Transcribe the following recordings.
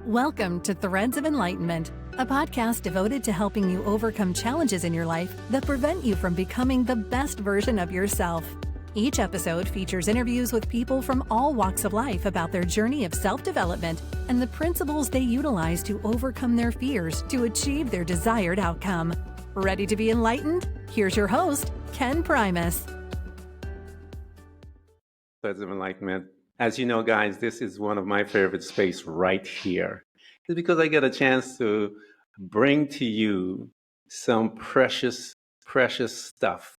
Welcome to Threads of Enlightenment, a podcast devoted to helping you overcome challenges in your life that prevent you from becoming the best version of yourself. Each episode features interviews with people from all walks of life about their journey of self-development and the principles they utilize to overcome their fears to achieve their desired outcome. Ready to be enlightened? Here's your host, Ken Primus. Threads of Enlightenment. As you know, guys, this is one of my favorite space right here. It's because I get a chance to bring to you some precious, precious stuff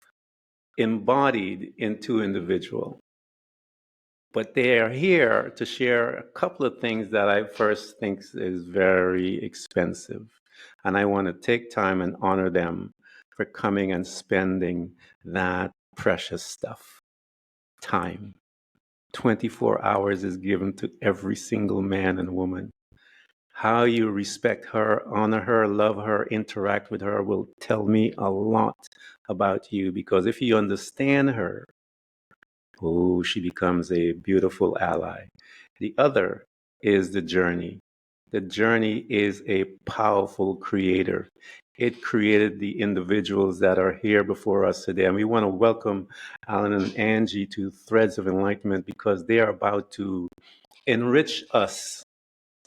embodied into individual. But they are here to share a couple of things that I first think is very expensive. And I want to take time and honor them for coming and spending that precious stuff. Time. 24 hours is given to every single man and woman. How you respect her, honor her, love her, interact with her will tell me a lot about you, because if you understand her, oh, she becomes a beautiful ally. The other is the journey. The journey is a powerful creator. It created the individuals that are here before us today. And we want to welcome Alan and Angie to Threads of Enlightenment, because they are about to enrich us,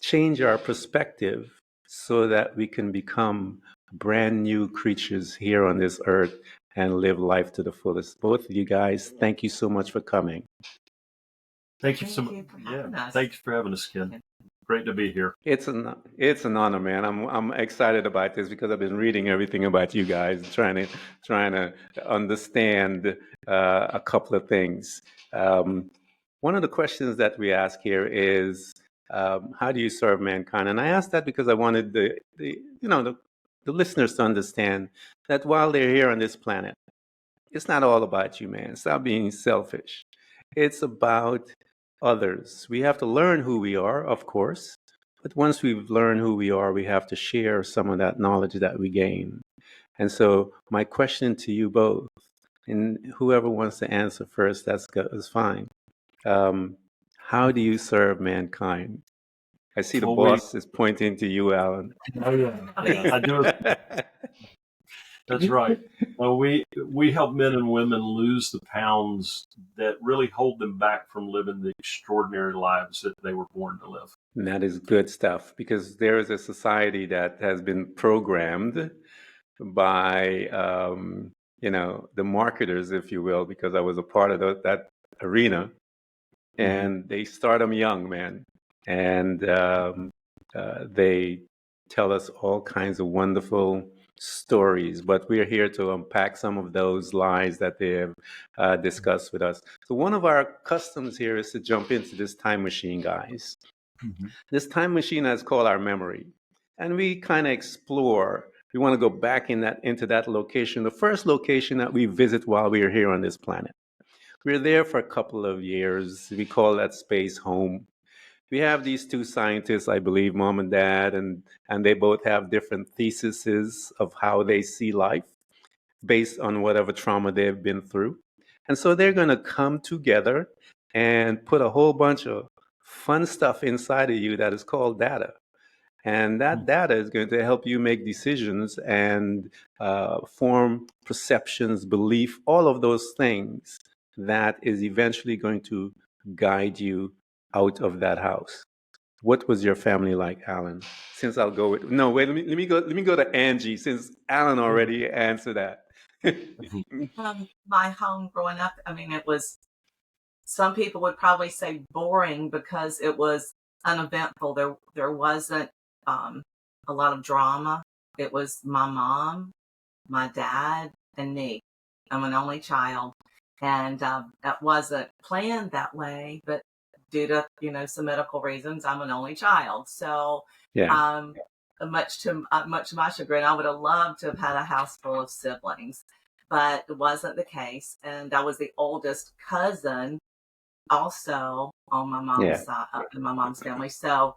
change our perspective so that we can become brand new creatures here on this earth and live life to the fullest. Both of you guys, thank you so much for coming. Thank you so much. Yeah, thanks for having us, Ken. Great to be here. It's an honor, man. I'm excited about this because I've been reading everything about you guys, trying to understand a couple of things. One of the questions that we ask here is, how do you serve mankind? And I asked that because I wanted the listeners to understand that while they're here on this planet, it's not all about you, man. Stop being selfish. It's about others. We have to learn who we are, of course, but once we've learned who we are, we have to share some of that knowledge that we gain. And so my question to you both, and whoever wants to answer first, that's fine. How do you serve mankind? I see the boss is pointing to you, Alan. Oh, yeah. I do. That's right. We help men and women lose the pounds that really hold them back from living the extraordinary lives that they were born to live. And that is good stuff, because there is a society that has been programmed by, the marketers, if you will, because I was a part of that arena. And they start them young, man. And they tell us all kinds of wonderful stories, but we're here to unpack some of those lies that they have discussed with us. So one of our customs here is to jump into this time machine, guys. Mm-hmm. This time machine is called our memory. And we kind of explore. We want to go back into that location, the first location that we visit while we are here on this planet. We're there for a couple of years. We call that space home. We have these two scientists, I believe, mom and dad, and they both have different theses of how they see life based on whatever trauma they've been through. And so they're going to come together and put a whole bunch of fun stuff inside of you that is called data. And that data is going to help you make decisions and form perceptions, belief, all of those things that is eventually going to guide you out of that house. What was your family like, Alan? Since I'll go with let me go to Angie, since Alan already answered that. My home growing up, it was, some people would probably say boring because it was uneventful. There wasn't a lot of drama. It was my mom, my dad, and me. I'm an only child. And that wasn't planned that way, but due to, some medical reasons, I'm an only child. So much to my chagrin, I would have loved to have had a house full of siblings, but it wasn't the case. And I was the oldest cousin also on my mom's side, in my mom's family. So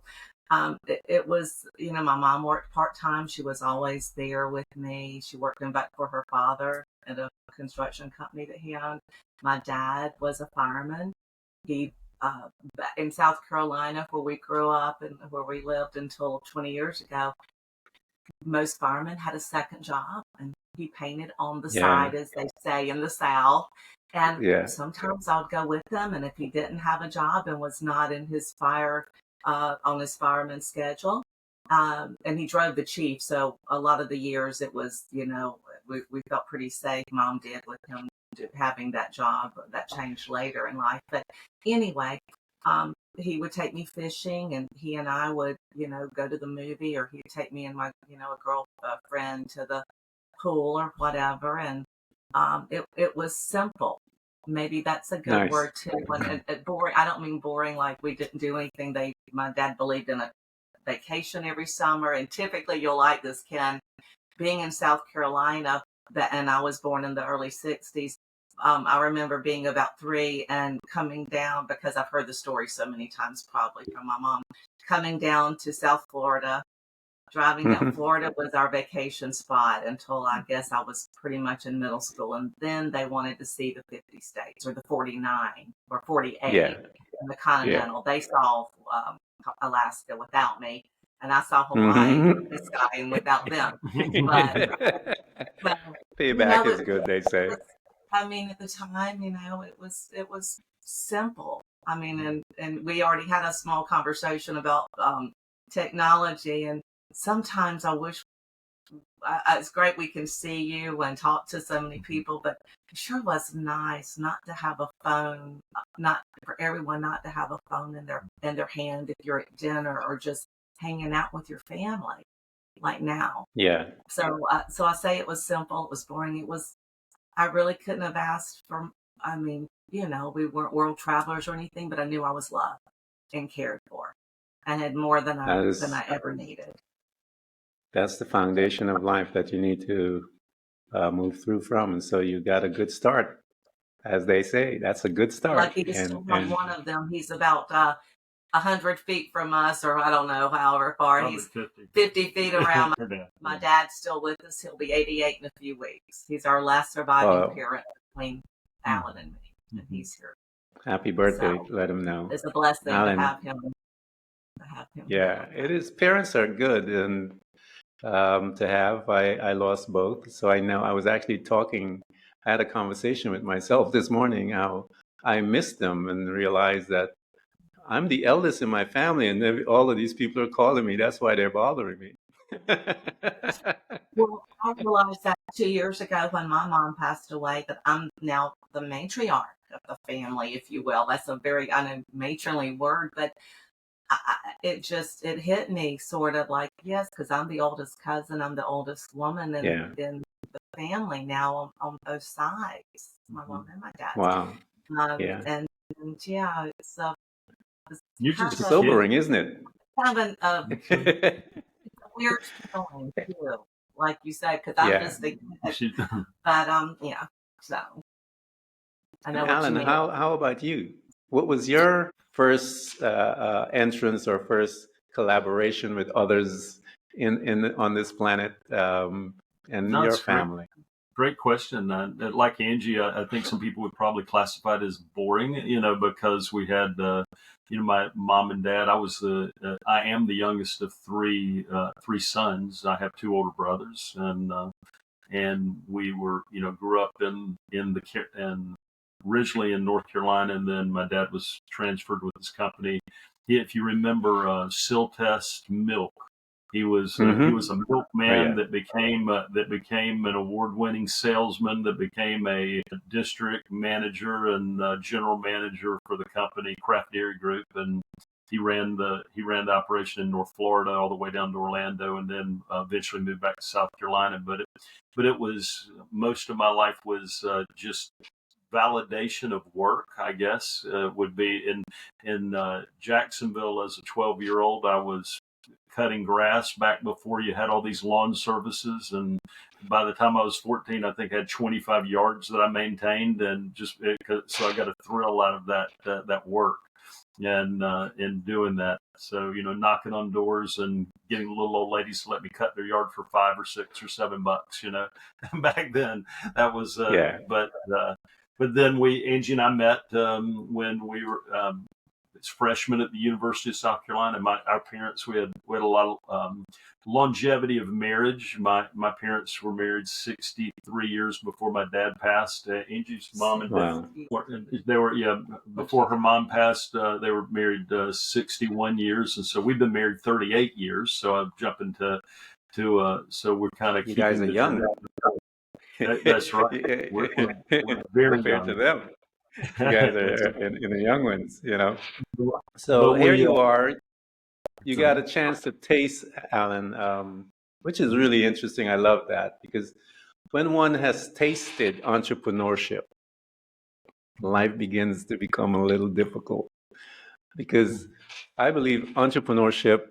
it was, my mom worked part-time. She was always there with me. She worked in back for her father at a construction company that he owned. My dad was a fireman. He in South Carolina, where we grew up and where we lived until 20 years ago, most firemen had a second job, and he painted on the Yeah. side, as they say in the South. And Yeah. sometimes I would go with him, and if he didn't have a job and was not in his on his fireman's schedule, and he drove the chief, so a lot of the years it was, we felt pretty safe. Mom did, with him having that job. That changed later in life, but anyway, he would take me fishing, and he and I would, go to the movie, or he'd take me and my, a friend to the pool or whatever. And it was simple. Maybe that's a good Nice. word too. And boring, I don't mean boring like we didn't do anything. My dad believed in a vacation every summer, and typically you'll like this, Ken, being in South Carolina, and I was born in the early 60s. I remember being about 3 and coming down, because I've heard the story so many times, probably from my mom, coming down to South Florida. Driving down Florida was our vacation spot until I guess I was pretty much in middle school. And then they wanted to see the 50 states, or the 49 or 48 Yeah. in the continental. They saw Alaska without me, and I saw Hawaii from the sky and without them. But Payback is good, they say. I mean, at the time, it was simple. I mean, and we already had a small conversation about technology, and sometimes I wish it's great we can see you and talk to so many people, but it sure was nice not to have a phone, not for everyone not to have a phone in their hand if you're at dinner or just hanging out with your family like now. Yeah. So I say it was simple, it was boring, I really couldn't have asked for, I mean, we weren't world travelers or anything, but I knew I was loved and cared for and had more than I ever needed. That's the foundation of life that you need to move through from. And so you got a good start, as they say. That's a good start. Lucky to still have one of them. He's about 100 feet from us, or I don't know, however far. He's 50 feet around. My dad's still with us. He'll be 88 in a few weeks. He's our last surviving parent between Alan and me, and he's here. Happy birthday. So, let him know. It's a blessing Alan, to have him. Yeah, it is. Parents are good, and to have. I lost both, so I know. I was actually I had a conversation with myself this morning how I missed them and realized that I'm the eldest in my family, and all of these people are calling me. That's why they're bothering me. Well, I realized that 2 years ago when my mom passed away, that I'm now the matriarch of the family, if you will. That's a very matronly word, but it hit me sort of like, yes, because I'm the oldest cousin, I'm the oldest woman in the family now on both sides, my mom and my dad. Wow. And yeah, it's just sobering, isn't it? Kind of a weird feeling too, like you said, because I'm just thinking, but yeah. So I know. Alan, how about you? What was your first entrance or first collaboration with others on this planet and your family? Great question. Like Angie, I think some people would probably classify it as boring, because we had, my mom and dad. I am the youngest of three sons. I have 2 older brothers, and we were, grew up in originally in North Carolina, and then my dad was transferred with his company. If you remember, Siltest Milk. He was a milkman that became an award-winning salesman, that became a district manager and general manager for the company Kraft Dairy Group, and he ran the operation in North Florida all the way down to Orlando, and then eventually moved back to South Carolina. But it was, most of my life was just validation of work, I guess, would be in Jacksonville. As a 12-year-old, I was cutting grass back before you had all these lawn services, and by the time I was 14, I think I had 25 yards that I maintained, and so I got a thrill out of that work and in doing that. So knocking on doors and getting little old ladies to let me cut their yard for $5 or $6 or $7. Back then that was But then Angie and I met when we were freshmen at the University of South Carolina. Our parents, we had a lot of longevity of marriage. My parents were married 63 years before my dad passed. Angie's mom and dad, they were, before her mom passed, they were married 61 years. And so we've been married 38 years. So I'm jumping so we're kind of You guys are young. That's right. We're very compared young. to them. You guys are in the young ones, So here you are. You got a chance to taste, Alan, which is really interesting. I love that because when one has tasted entrepreneurship, life begins to become a little difficult. Because I believe entrepreneurship,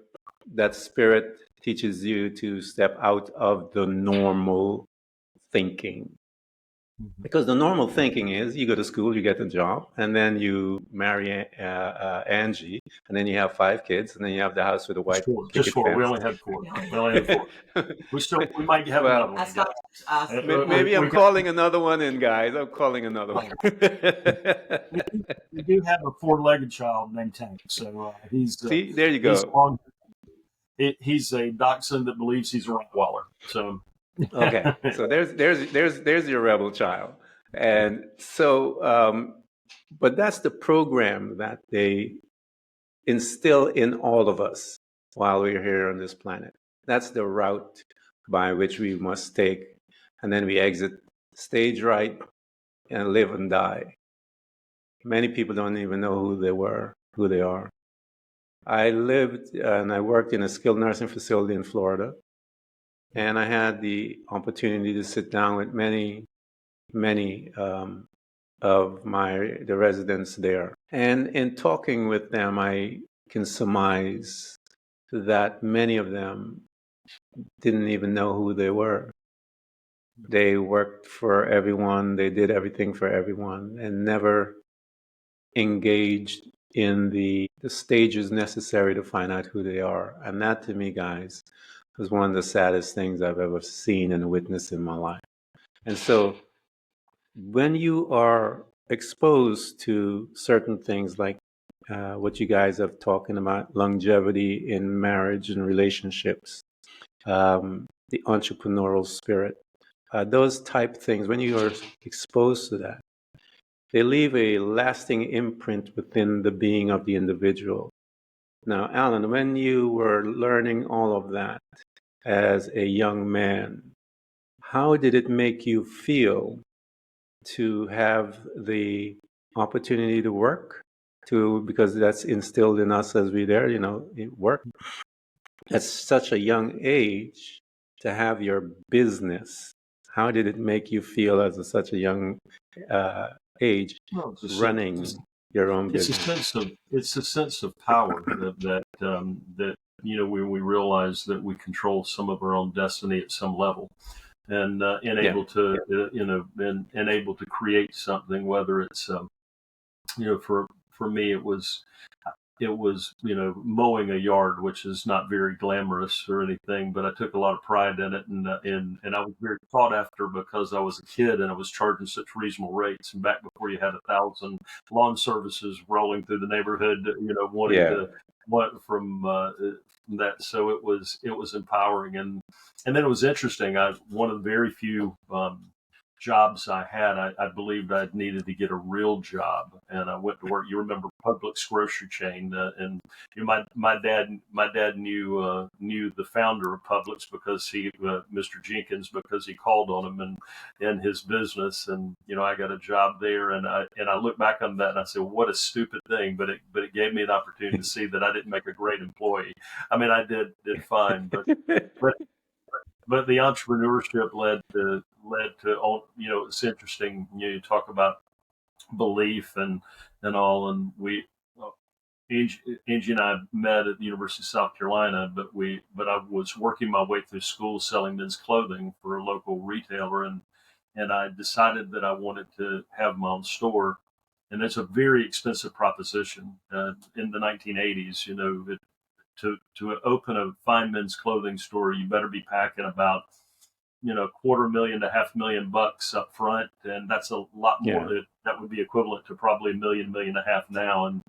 that spirit teaches you to step out of the normal thinking. Because the normal thinking is you go to school, you get a job, and then you marry Angie, and then you have 5 kids, and then you have the house with the white picket Just 4. fence. We only had 4. We might have another one. Maybe I'm calling another one in, guys. I'm calling another one. We do have a 4-legged child named Tank. So he's see, there you go. He's a dachshund that believes he's a Rottweiler. So. Okay, so there's your rebel child, and so but that's the program that they instill in all of us while we're here on this planet. That's the route by which we must take, and then we exit stage right and live and die. Many people don't even know who they are. I lived and I worked in a skilled nursing facility in Florida. And I had the opportunity to sit down with many of the residents there. And in talking with them, I can surmise that many of them didn't even know who they were. They worked for everyone, they did everything for everyone, and never engaged in the stages necessary to find out who they are. And that, to me, guys, was one of the saddest things I've ever seen and witnessed in my life. And so when you are exposed to certain things like what you guys have talking about, longevity in marriage and relationships, the entrepreneurial spirit, those type things, when you are exposed to that, they leave a lasting imprint within the being of the individual. Now, Alan, when you were learning all of that as a young man, how did it make you feel to have the opportunity to work? Because that's instilled in us as we there, work at such a young age, to have your business. How did it make you feel as such a young age, running your own business? It's a sense of power that when we realize that we control some of our own destiny at some level, and able to and able to create something. Whether it's for me it was mowing a yard, which is not very glamorous or anything, but I took a lot of pride in it, and I was very sought after because I was a kid and I was charging such reasonable rates. And back before you had 1,000 lawn services rolling through the neighborhood, wanting to from that, so it was empowering, and then it was interesting. One of the very few jobs I had, I believed I needed to get a real job, and I went to work. You remember Publix grocery chain, and my dad knew the founder of Publix because Mr. Jenkins, because he called on him in his business, and I got a job there, and I look back on that and I said, what a stupid thing, but it gave me an opportunity to see that I didn't make a great employee. I mean, I did fine, but the entrepreneurship led to it's interesting. You talk about belief and all, and Angie and I met at the University of South Carolina, but I was working my way through school selling men's clothing for a local retailer, and I decided that I wanted to have my own store, and it's a very expensive proposition in the 1980s. To open a fine men's clothing store, you better be packing about $250,000 to $500,000 up front, and that's a lot more. That would be equivalent to probably $1.5 million now.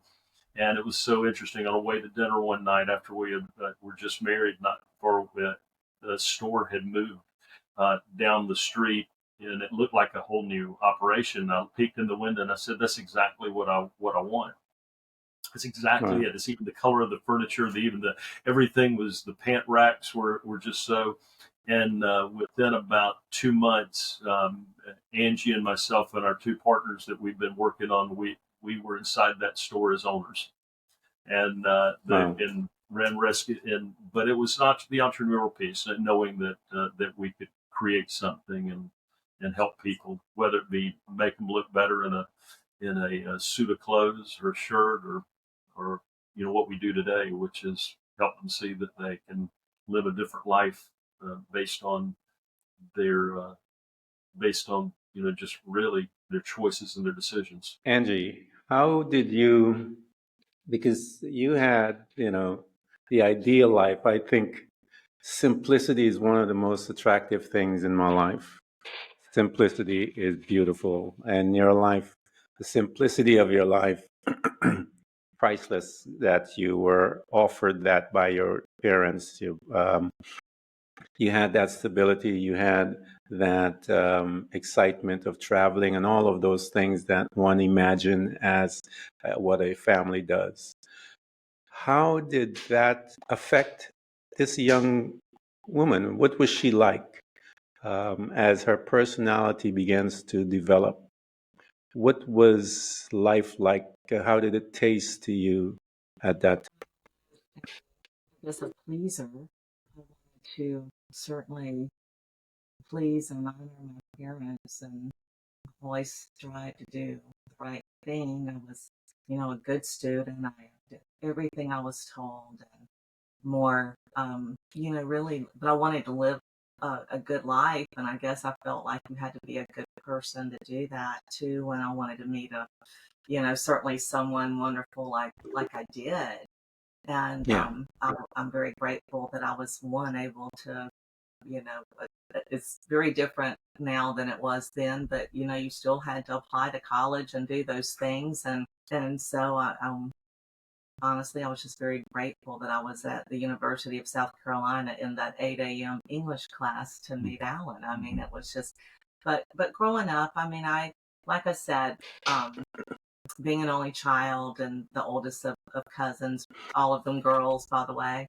And it was so interesting. On the way to dinner one night after we were just married, not far away, the store had moved down the street, and it looked like a whole new operation. I peeked in the window and I said, "That's exactly what I want." It's exactly Right. it. It's even the color of the furniture, everything was, the pant racks were just so. And within about 2 months, Angie and myself and our two partners that we've been working on, we were inside that store as owners, and Wow. and ran rescue. And but it was not the entrepreneurial piece, knowing that we could create something and help people, whether it be make them look better in a suit of clothes or a shirt, or what we do today, which is help them see that they can live a different life based on their based on just really their choices and their decisions. Angie, how did you, because you had, the ideal life. I think simplicity is one of the most attractive things in my life. Simplicity is beautiful. And your life, the simplicity of your life, priceless, that you were offered that by your parents. You had that stability, you had that excitement of traveling, and all of those things that one imagine as what a family does. How did that affect this young woman? What was she like as her personality begins to develop? What was life like? How did it taste to you at that? As a pleaser, I wanted to certainly please and honor my parents and always strive to do the right thing. I was, a good student. I did everything I was told and more, really, but I wanted to live a good life. And I guess I felt like you had to be a good person to do that too. And I wanted to meet certainly someone wonderful like I did. And Yeah. I'm very grateful that I was able to, it's very different now than it was then, but you still had to apply to college and do those things. And so honestly, I was just very grateful that I was at the University of South Carolina in that 8 a.m. English class to meet Alan. I mean, it was just, but growing up, I mean, like I said, being an only child and the oldest of cousins, all of them girls, by the way,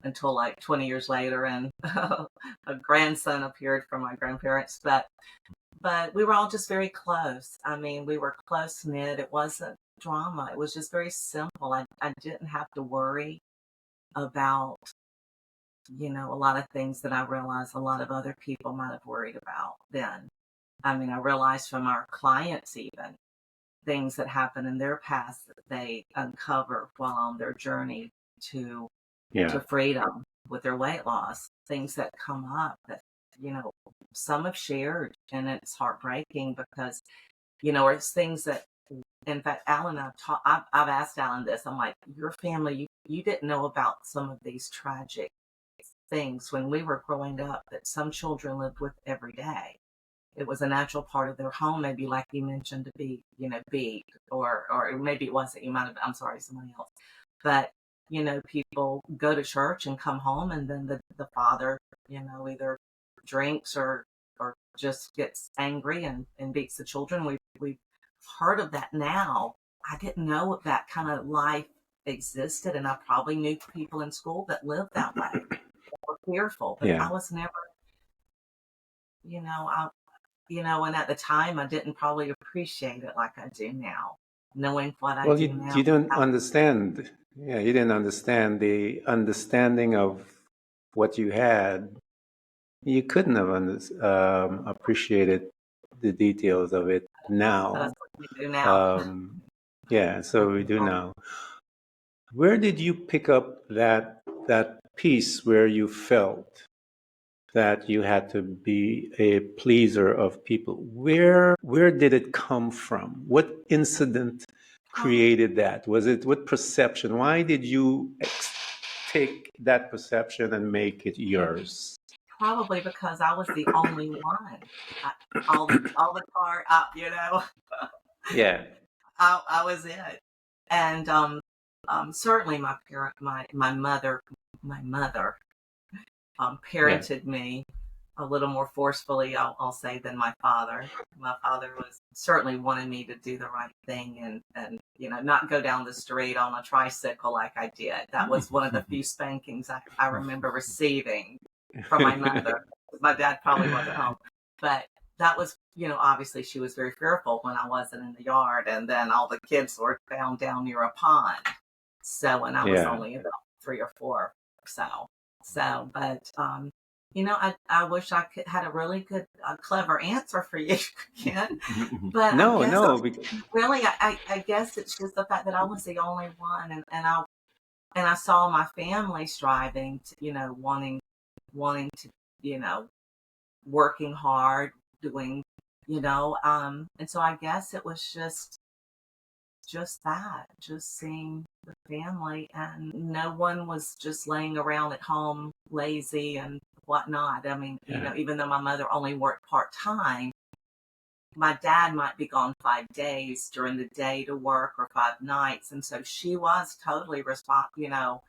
until like 20 years later, and a grandson appeared from my grandparents. But we were all just very close. I mean, we were close knit. It wasn't drama. It was just very simple. I didn't have to worry about, a lot of things that I realized a lot of other people might have worried about then. I mean, I realized from our clients even things that happen in their past that they uncover while on their journey to Yeah. freedom with their weight loss, things that come up that, some have shared, and it's heartbreaking because, it's things that, in fact, Alan, I've asked Alan this. I'm like, your family, you didn't know about some of these tragic things when we were growing up that some children lived with every day. It was a natural part of their home, maybe like you mentioned, to be, beat, or maybe it wasn't. You might have. I'm sorry, somebody else. But people go to church and come home, and then the father, either drinks or just gets angry and beats the children. We've heard of that now. I didn't know that kind of life existed, and I probably knew people in school that lived that way. Were fearful, but Yeah. I was never, I, and at the time I didn't probably appreciate it like I do now, knowing what I Well, do you now. don't understand. Yeah, you didn't understand the understanding of what you had. You couldn't have appreciated the details of it So that's now. what we do now. Yeah, so we do now. Where did you pick up that piece where you felt that you had to be a pleaser of people? Where did it come from? What incident created that? Was it what perception? Why did you take that perception and make it yours? Probably because I was the only one. All the car up, Yeah. I was it. And certainly my mother Yeah. parented me a little more forcefully, I'll say, than my father. My father was certainly wanted me to do the right thing and not go down the street on a tricycle like I did. That was one of the few spankings I remember receiving from my mother. My dad probably wasn't home, but that was, obviously she was very fearful when I wasn't in the yard, and then all the kids were found down near a pond. So when I was Yeah. only about 3 or 4 or so. So, but I wish I had a really good, clever answer for you, Ken. But I No, guess no. really, I guess it's just the fact that I was the only one, and I saw my family striving to, wanting to, working hard, doing, and so I guess it was just seeing the family, and no one was just laying around at home lazy and whatnot. I mean, Yeah. even though my mother only worked part-time, my dad might be gone 5 days during the day to work, or 5 nights, and so she was totally responsible.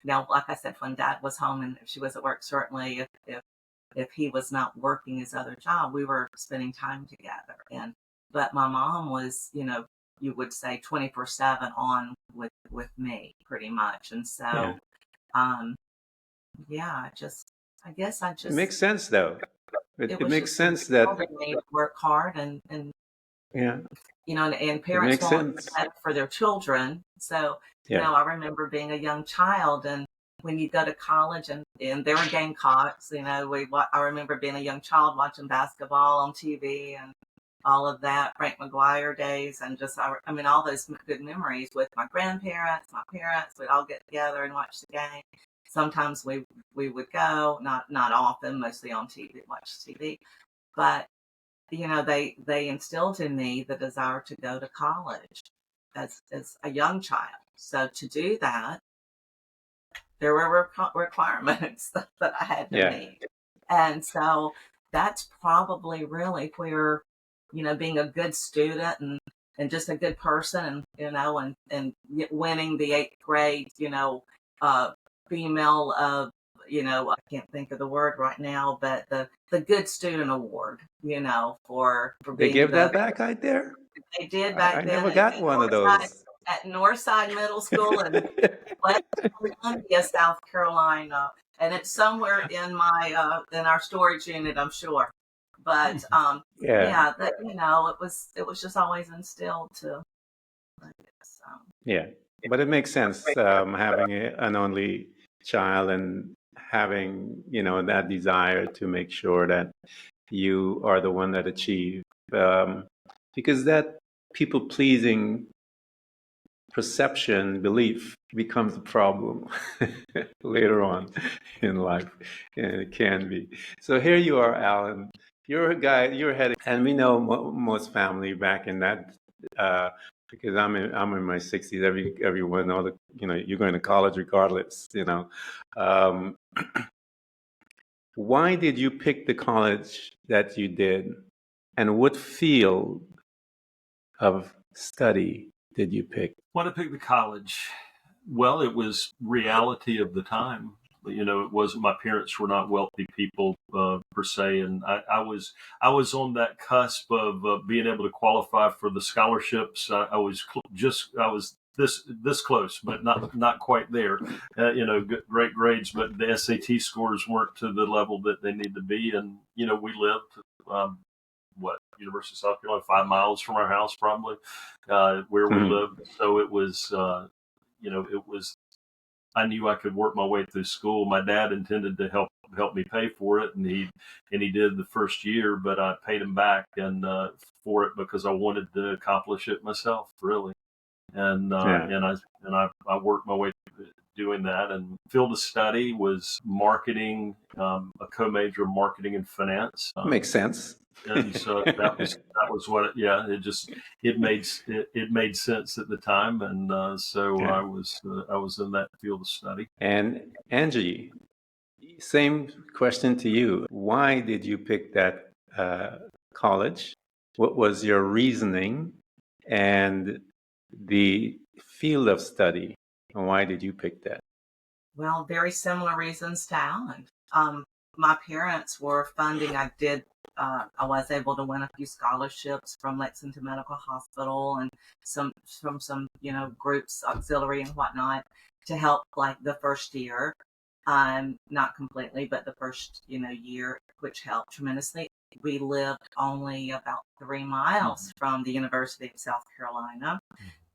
Now, like I said, when dad was home and if she was at work, certainly if he was not working his other job, we were spending time together. But my mom was, you would say 24/7 on with me pretty much. And Yeah. so, yeah, I guess It makes sense, though. it It was makes just sense that, instilled in me to work hard, yeah, and it parents makes want sense. that for their children. So, Yeah. I remember being a young child, and when you go to college, and there were Gamecocks, I remember being a young child watching basketball on TV and all of that, Frank McGuire days, and I mean, all those good memories with my grandparents, my parents. We'd all get together and watch the game. Sometimes we would go, not often, mostly on TV, watch TV. But they instilled in me the desire to go to college as a young child. So to do that, there were requirements that I had to Yeah. meet, and so that's probably really where being a good student and just a good person, and winning the 8th grade female I can't think of the word right now, but the good student award, for They being give that back out there? they did I back then never got one of those. At Northside Middle School in West Columbia, South Carolina, and it's somewhere in our storage unit, I'm sure. But Yeah. yeah, that it was just always instilled to. I guess, Yeah. But it makes sense, having an only child and having, that desire to make sure that you are the one that achieve, because that people pleasing perception, belief becomes a problem later on in life, and it can be. So here you are, Alan. You're a guy. You're heading, and we know most family back in that. Because I'm in my 60s. Everyone know that you're going to college regardless. Um, why did you pick the college that you did, and what field of study did you pick? Why did I pick the college? Well, it was reality of the time. It wasn't. My parents were not wealthy people per se, and I was on that cusp of being able to qualify for the scholarships. I was this close, but not quite there. Great grades, but the SAT scores weren't to the level that they need to be, and we lived. University of South Carolina, 5 miles from our house, probably, where we lived. So it was, it was. I knew I could work my way through school. My dad intended to help me pay for it, and he did the first year, but I paid him back and for it because I wanted to accomplish it myself, really. And I worked my way through doing that. And field of study was marketing, a co-major of marketing and finance. Makes sense. And so that was what it made sense at the time, and so Yeah. I was in that field of study. And Angie, same question to you. Why did you pick that college? What was your reasoning? And the field of study, and why did you pick that? Well, very similar reasons to Alan. My parents were funding. I was able to win a few scholarships from Lexington Medical Hospital and from some, groups, auxiliary and whatnot, to help like the first year. Not completely, but the first, year, which helped tremendously. We lived only about 3 miles from the University of South Carolina.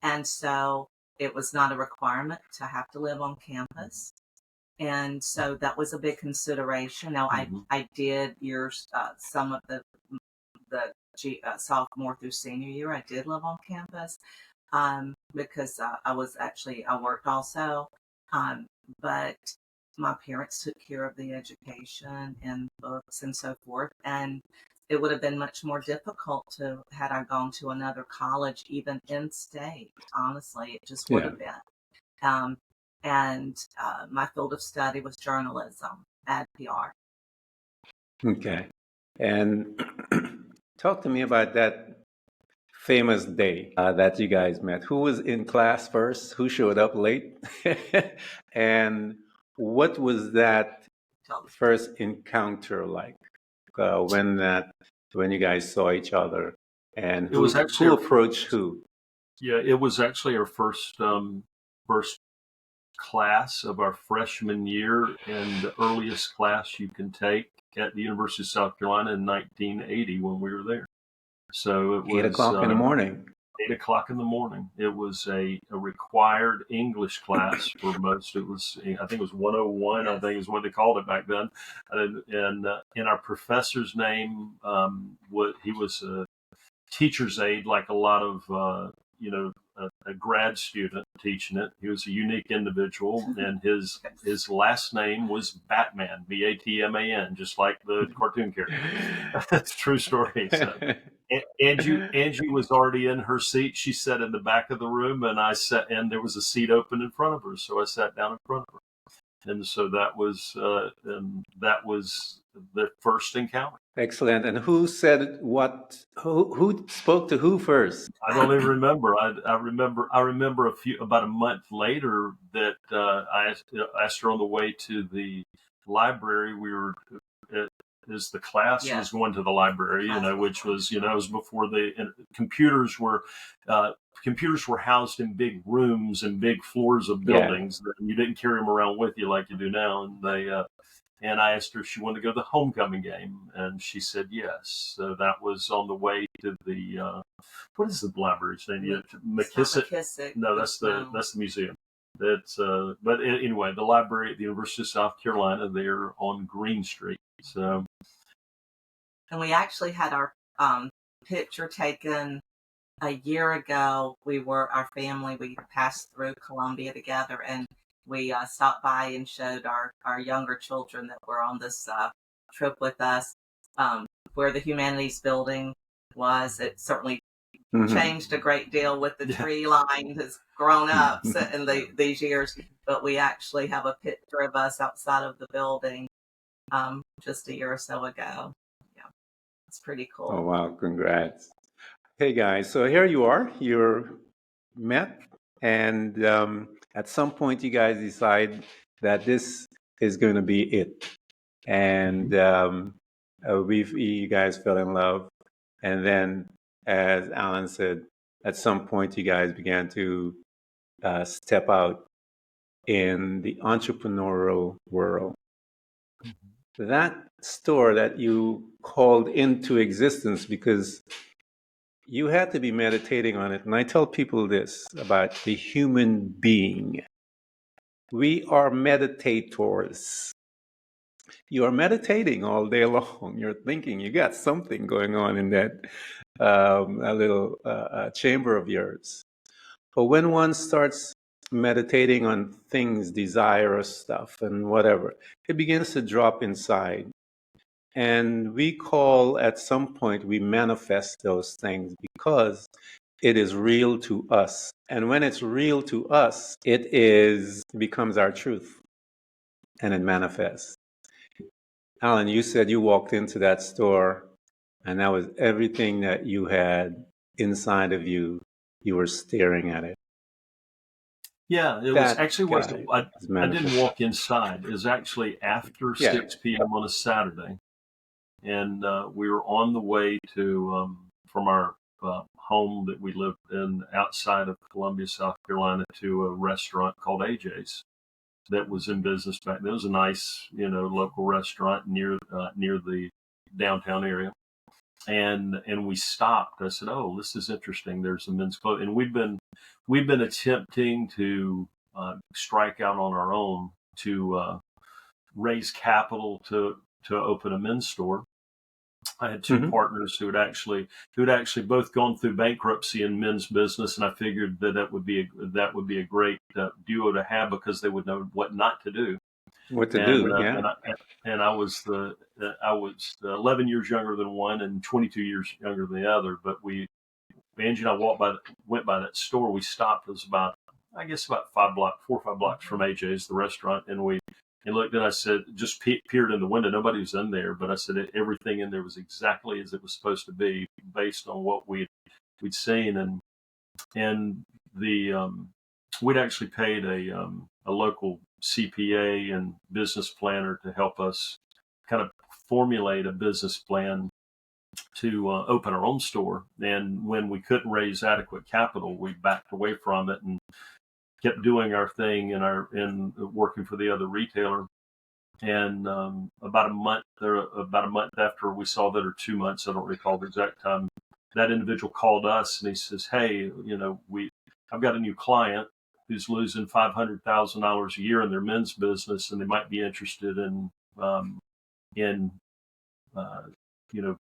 And so it was not a requirement to have to live on campus. And so that was a big consideration. Now, I did years, some of the sophomore through senior year, I did live on campus because I worked also. But my parents took care of the education and books and so forth. And it would have been much more difficult had I gone to another college, even in state. Honestly, it just would have been. And my field of study was journalism, ad PR. Okay. And talk to me about that famous day that you guys met. Who was in class first? Who showed up late? And what was that first encounter like when you guys saw each other? And who approached who? Yeah, it was actually our first class of our freshman year, and the earliest class you can take at the University of South Carolina in 1980 when we were there. So it was 8 o'clock in the morning. 8 o'clock in the morning. It was a required English class for most. It was, I think it was 101, I think is what they called it back then. And our professor's name, he was a teacher's aide, like a lot of, a grad student teaching it. He was a unique individual, and his last name was Batman, Batman, just like the cartoon character. That's a true story. So, Angie was already in her seat. She sat in the back of the room, and and there was a seat open in front of her, so I sat down in front of her. And so that was the first encounter. Excellent. And who said what? Who spoke to who first? I don't even remember. I remember about a month later that I asked her on the way to the library. We were as the class was going to the library, which was it was before the computers were. Computers were housed in big rooms and big floors of buildings. Yeah. You didn't carry them around with you like you do now. And and I asked her if she wanted to go to the homecoming game, and she said yes. So that was on the way to the what is the library's name? McKissick. No, that's the museum. That's but anyway, the library at the University of South Carolina, they're on Green Street. So, and we actually had our picture taken a year ago. Our family, we passed through Columbia together, and we stopped by and showed our younger children that were on this trip with us where the Humanities Building was. It certainly changed a great deal with the tree line has grown up in these years, but we actually have a picture of us outside of the building just a year or so ago. Yeah, it's pretty cool. Oh, wow. Congrats. Hey, guys. So here you are. You're met, and at some point, you guys decide that this is going to be it. And you guys fell in love. And then, as Alan said, at some point, you guys began to step out in the entrepreneurial world. That store that you called into existence because you had to be meditating on it. And I tell people this about the human being. We are meditators. You are meditating all day long. You're thinking you got something going on in that little chamber of yours. But when one starts meditating on things, desire or stuff and whatever, it begins to drop inside. And at some point, we manifest those things because it is real to us. And when it's real to us, it becomes our truth and it manifests. Alan, you said you walked into that store and that was everything that you had inside of you. You were staring at it. Yeah, it was That actually guy wasn't. I, is I didn't magnificent. walk inside. It was actually after Yeah. 6 p.m. on a Saturday, and we were on the way to from our home that we lived in outside of Columbia, South Carolina, to a restaurant called AJ's that was in business back then. It was a nice, local restaurant near the downtown area. And we stopped. I said, "Oh, this is interesting. There's a men's clothes," and we've been attempting to strike out on our own to raise capital to open a men's store. I had two Hmm. partners who had actually both gone through bankruptcy in men's business, and I figured that would be a great duo to have because they would know what not to do. What to And do? uh, Yeah. and I and I was 11 years younger than one and 22 years younger than the other. But Angie and I went by that store. We stopped. It was about 4 or 5 blocks from AJ's, the restaurant, and we and looked and I said, just peered in the window. Nobody was in there, but I said everything in there was exactly as it was supposed to be, based on what we'd seen, and the we'd actually paid a local CPA and business planner to help us kind of formulate a business plan to open our own store. And when we couldn't raise adequate capital, we backed away from it and kept doing our thing in working for the other retailer. And about a month after we saw that, or 2 months, I don't recall the exact time, that individual called us and he says, "Hey, I've got a new client who's losing $500,000 a year in their men's business, and they might be interested um, in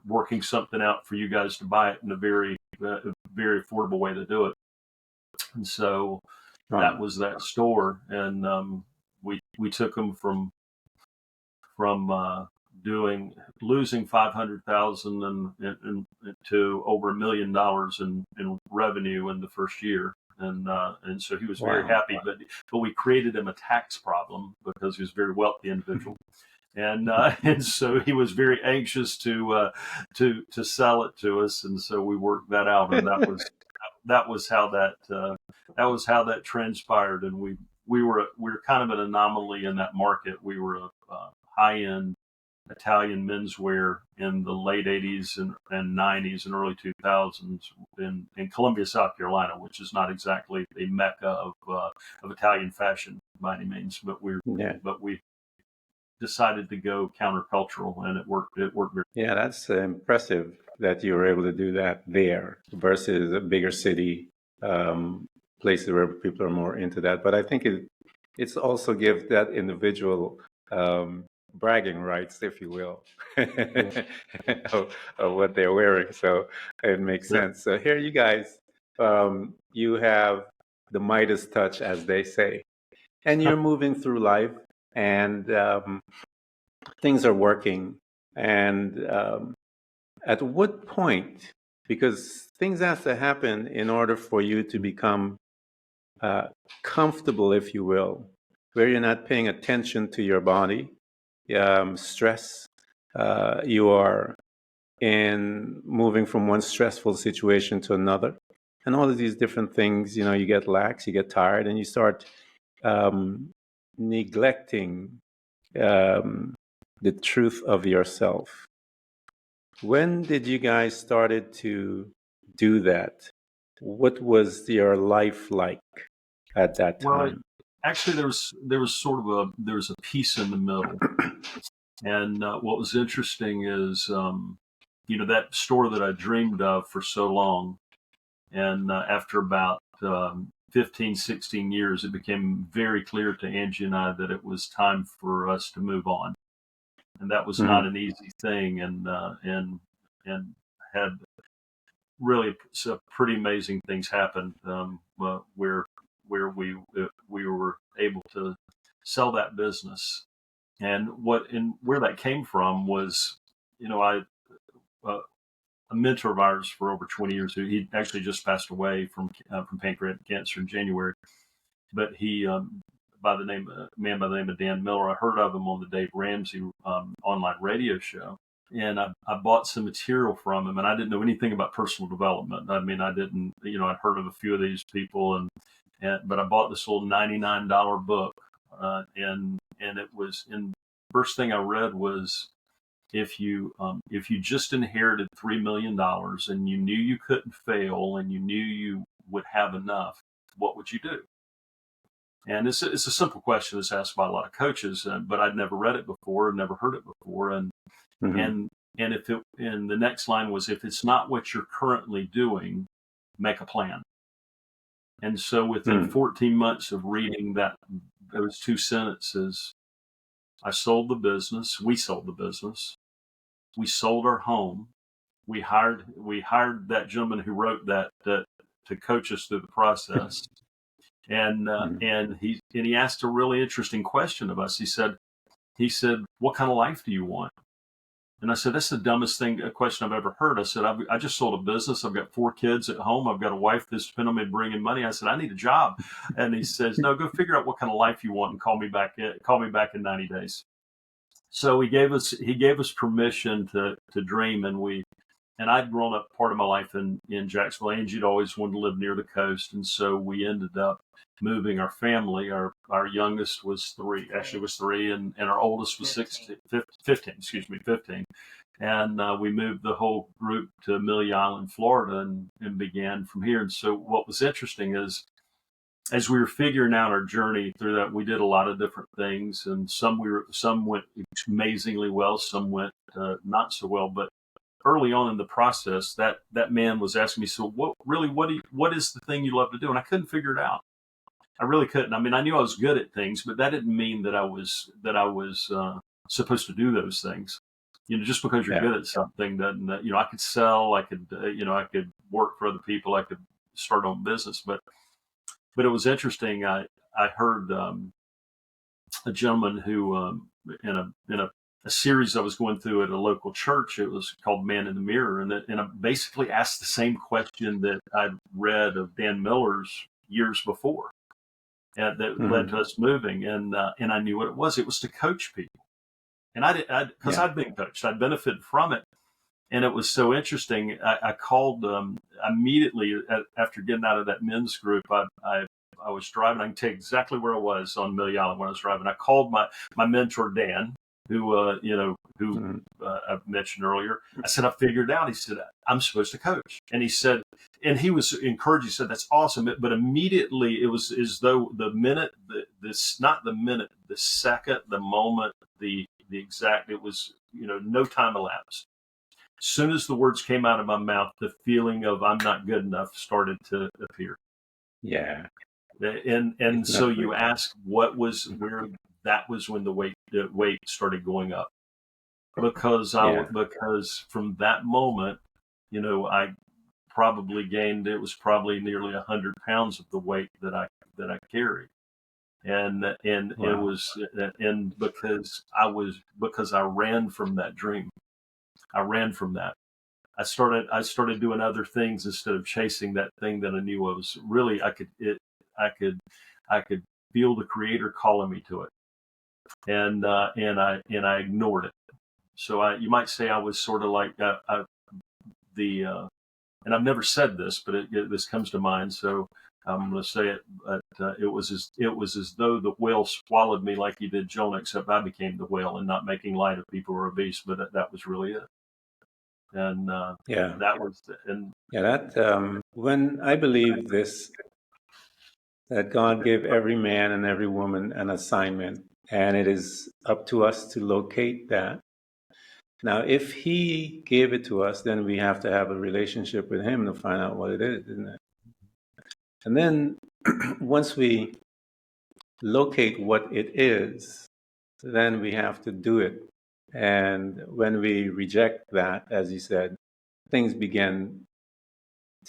working something out for you guys to buy it in a very affordable way to do it." And so that was that store, and we took them from losing 500,000 and to over $1 million in revenue in the first year. And so he was very Wow. happy, but we created him a tax problem because he was a very wealthy individual. And so he was very anxious to sell it to us, and so we worked that out, and that was how that transpired. And we were kind of an anomaly in that market. We were a high end Italian menswear in the late 80s and 90s and early 2000s in Columbia, South Carolina, which is not exactly a mecca of Italian fashion by any means, but we decided to go countercultural, and it worked. It worked very. Yeah, that's impressive that you were able to do that there versus a bigger city, places where people are more into that. But I think it's also gives that individual bragging rights, if you will, of what they're wearing. So it makes sense. So here you guys, you have the Midas touch, as they say, and you're moving through life, and things are working. And at what point, because things have to happen in order for you to become comfortable, if you will, where you're not paying attention to your body, stress, you are in moving from one stressful situation to another, and all of these different things, you get lax, you get tired, and you start neglecting the truth of yourself. When did you guys started to do that? What was your life like at that Well, time? actually, there was a piece in the middle, and what was interesting is that store that I dreamed of for so long, and after about 15, 16 years, it became very clear to Angie and I that it was time for us to move on, and that was not an easy thing, and had really some pretty amazing things happen where we were able to sell that business. And where that came from was, I a mentor of ours for over 20 years. He actually just passed away from pancreatic cancer in January. But he, by the name of Dan Miller, I heard of him on the Dave Ramsey online radio show. And I bought some material from him, and I didn't know anything about personal development. I mean, I didn't, I'd heard of a few of these people, but I bought this little $99 book, and it was in first thing I read was if you just inherited $3 million and you knew you couldn't fail and you knew you would have enough, what would you do? And it's a simple question that's asked by a lot of coaches, but I'd never read it before, never heard it before, and the next line was, if it's not what you're currently doing, make a plan. And so within 14 months of reading those two sentences, I sold the business. We sold the business. We sold our home. We hired that gentleman who wrote that to coach us through the process. And he asked a really interesting question of us. He said, what kind of life do you want? And I said, that's the dumbest question I've ever heard. I said, I just sold a business. I've got 4 kids at home. I've got a wife that's depending on me bringing money. I said, I need a job. And he says, no, go figure out what kind of life you want and call me back in 90 days. So he gave us permission to dream. And I'd grown up part of my life in Jacksonville. Angie'd always wanted to live near the coast. And so we ended up moving our family. Our youngest was 3, and our oldest was 15. And we moved the whole group to Amelia Island, Florida, and began from here. And so what was interesting is, as we were figuring out our journey through that, we did a lot of different things, and some went amazingly well, some went not so well. But early on in the process, that man was asking me, so what is the thing you love to do? And I couldn't figure it out. I really couldn't. I mean, I knew I was good at things, but that didn't mean that I was supposed to do those things. Just because you're good at something doesn't. I could sell, I could work for other people, I could start on business, but it was interesting. I heard a gentleman who in a series I was going through at a local church. It was called Man in the Mirror, and I basically asked the same question that I'd read of Dan Miller's years before. That led to us moving, and I knew what it was. It was to coach people, and because I'd been coached, I'd benefited from it, and it was so interesting. I called immediately after getting out of that men's group. I was driving. I can tell you exactly where I was on Amelia Island when I was driving. I called my mentor Dan, who I've mentioned earlier. I said, I figured it out. He said, I'm supposed to coach. And he said, and he was encouraged. He said, that's awesome. But immediately it was as though the second, the moment, the exact, it was, no time elapsed. As soon as the words came out of my mouth, the feeling of I'm not good enough started to appear. Yeah. And so you ask what was where. That was when the weight started going up, because from that moment, I probably gained. It was probably nearly 100 pounds of the weight that I carried, and wow. It was because I ran from that dream. I ran from that. I started doing other things instead of chasing that thing that I knew was really I could feel the Creator calling me to it. And I ignored it. So you might say I was sort of like and I've never said this, but this comes to mind. So I'm going to say it. But it was as though the whale swallowed me like he did Jonah, except I became the whale, and not making light of people who are obese. But that was really it. And that was when I believe this, that God gave every man and every woman an assignment. And it is up to us to locate that. Now, if He gave it to us, then we have to have a relationship with Him to find out what it is, isn't it? And then once we locate what it is, then we have to do it. And when we reject that, as you said, things begin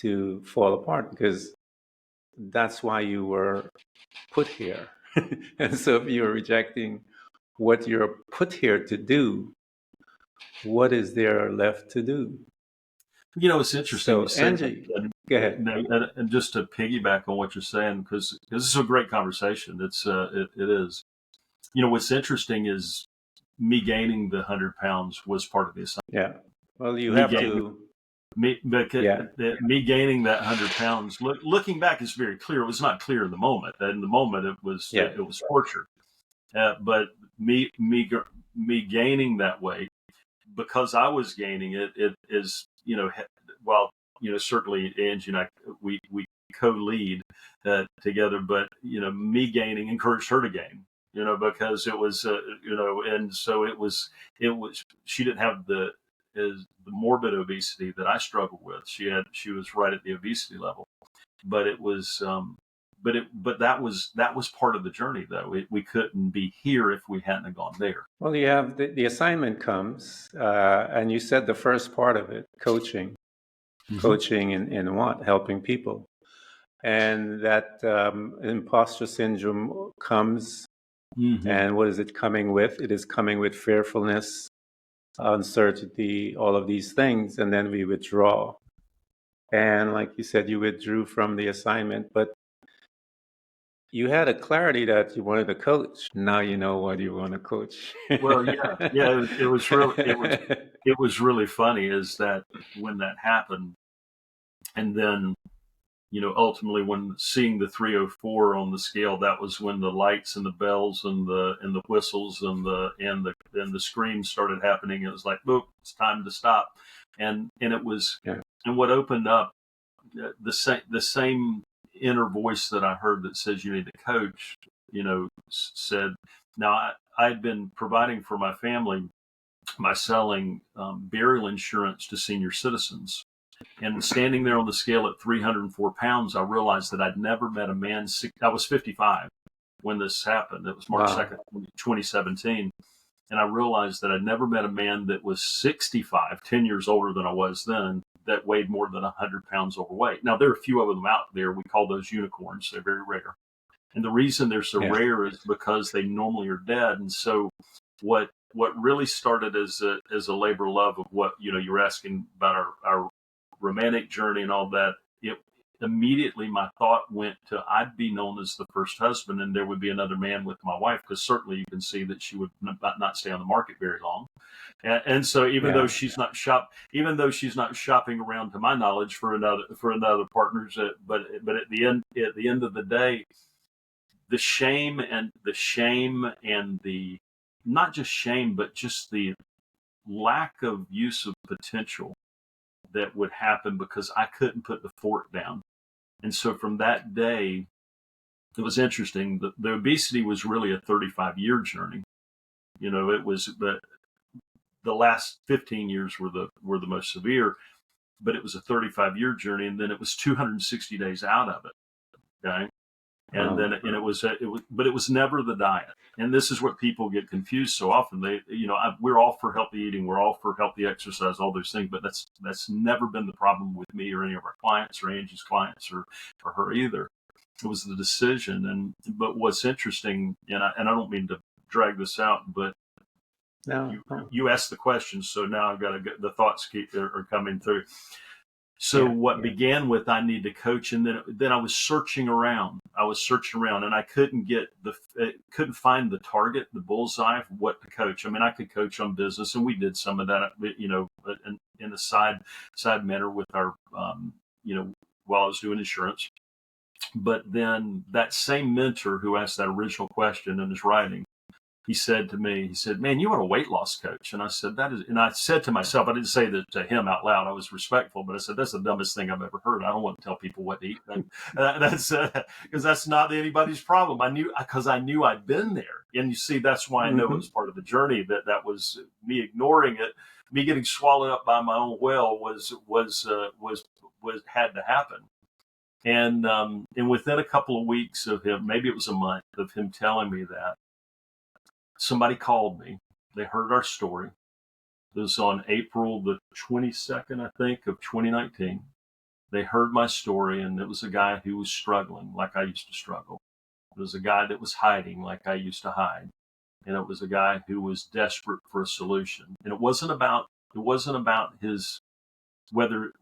to fall apart, because that's why you were put here. And so if you're rejecting what you're put here to do, what is there left to do? It's interesting. So, Angie, go ahead. And just to piggyback on what you're saying, because this is a great conversation. It is. What's interesting is me gaining the 100 pounds was part of the assignment. Yeah. Well, you have to Yeah. Me gaining that 100 pounds. Looking back, is very clear. It was not clear in the moment. In the moment, it was Yeah. torture. But me gaining that weight, because I was gaining it, it is, while certainly Angie and I, we co-lead together, but me gaining encouraged her to gain. Because it was and so it was she didn't have the morbid obesity that I struggled with. She was right at the obesity level, but it was but that was part of the journey, though. We couldn't be here if we hadn't have gone there. Well, you have the assignment comes, and you said the first part of it, coaching. Coaching in what? Helping people. And that imposter syndrome comes, and what is it coming with? It is coming with fearfulness, uncertainty, all of these things, and then we withdraw. And like you said, you withdrew from the assignment, but you had a clarity that you wanted to coach. Now you know what you want to coach. Well, yeah. It was really funny is that when that happened, and then ultimately when seeing the 304 on the scale, that was when the lights and the bells and the whistles and the screams started happening. It was like, boop, it's time to stop. And it was, and what opened up the same inner voice that I heard that says you need to coach, said, now I'd been providing for my family by selling burial insurance to senior citizens. And standing there on the scale at 304 pounds, I realized that I'd never met a man. I was 55 when this happened. It was March 2nd, 2017. And I realized that I'd never met a man that was 65, 10 years older than I was then, that weighed more than 100 pounds overweight. Now, there are a few of them out there. We call those unicorns. They're very rare. And the reason they're so rare is because they normally are dead. And so what really started as a labor of love of what, you were asking about our romantic journey and all that, immediately my thought went to, I'd be known as the first husband, and there would be another man with my wife, because certainly you can see that she would not stay on the market very long. And so even though she's not shopping around, to my knowledge, for another partners, but at the end of the day, the shame and the not just shame, but just the lack of use of potential that would happen because I couldn't put the fork down. And so from that day, it was interesting. The obesity was really a 35-year journey. It was the last 15 years were the most severe, but it was a 35-year journey, and then it was 260 days out of it. Okay. And then but it was never the diet. And this is what people get confused so often. We're all for healthy eating, we're all for healthy exercise, all those things, but that's never been the problem with me or any of our clients or Angie's clients or her either. It was the decision. But what's interesting, and I don't mean to drag this out, but you asked the question, so now I've got to get the thoughts are coming through. So began with, I need to coach, and then I was searching around. And I couldn't find the target, the bullseye of what to coach. I mean, I could coach on business, and we did some of that, in a side manner with our, while I was doing insurance. But then that same mentor who asked that original question in his writing, he said to me, man, you are a weight loss coach. And I said, and I said to myself, I didn't say that to him out loud. I was respectful, but I said, that's the dumbest thing I've ever heard. I don't want to tell people what to eat. That's because that's not anybody's problem. I knew I'd been there. And you see, that's why I know it was part of the journey, that was me ignoring it. Me getting swallowed up by my own well had to happen. And within a couple of weeks of him, maybe it was a month of him telling me that, somebody called me. They heard our story. It was on April the 22nd, I think, of 2019. They heard my story, and it was a guy who was struggling like I used to struggle. It was a guy that was hiding like I used to hide. And it was a guy who was desperate for a solution. And it wasn't about his whether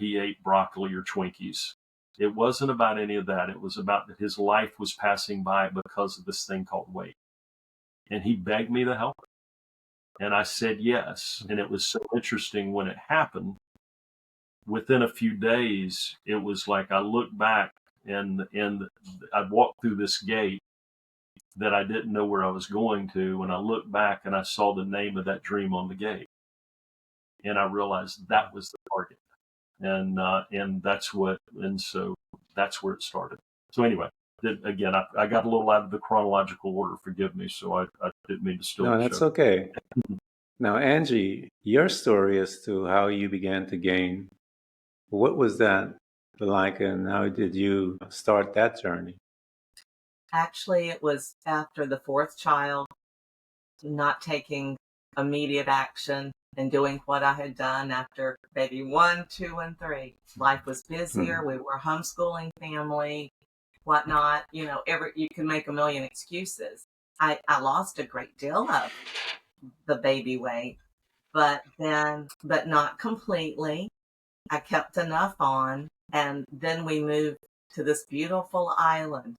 he ate broccoli or Twinkies. It wasn't about any of that. It was about that his life was passing by because of this thing called weight. And he begged me to help him. And I said yes. And it was so interesting when it happened. within a few days, it was like I looked back and I'd walked through this gate that I didn't know where I was going to. And I looked back and I saw the name of that dream on the gate. And I realized that was the target. And so that's where it started. So anyway, again, I got a little out of the chronological order. Forgive me. So I didn't mean to steal No, the that's show. okay. Now, Angie, your story as to how you began to gain, what was that like, and how did you start that journey? Actually, it was after the fourth child, not taking immediate action and doing what I had done after baby 1, 2, and 3. Life was busier. We were homeschooling family, whatnot. You can make a million excuses. I lost a great deal of the baby weight, but not completely. I kept enough on, and then we moved to this beautiful island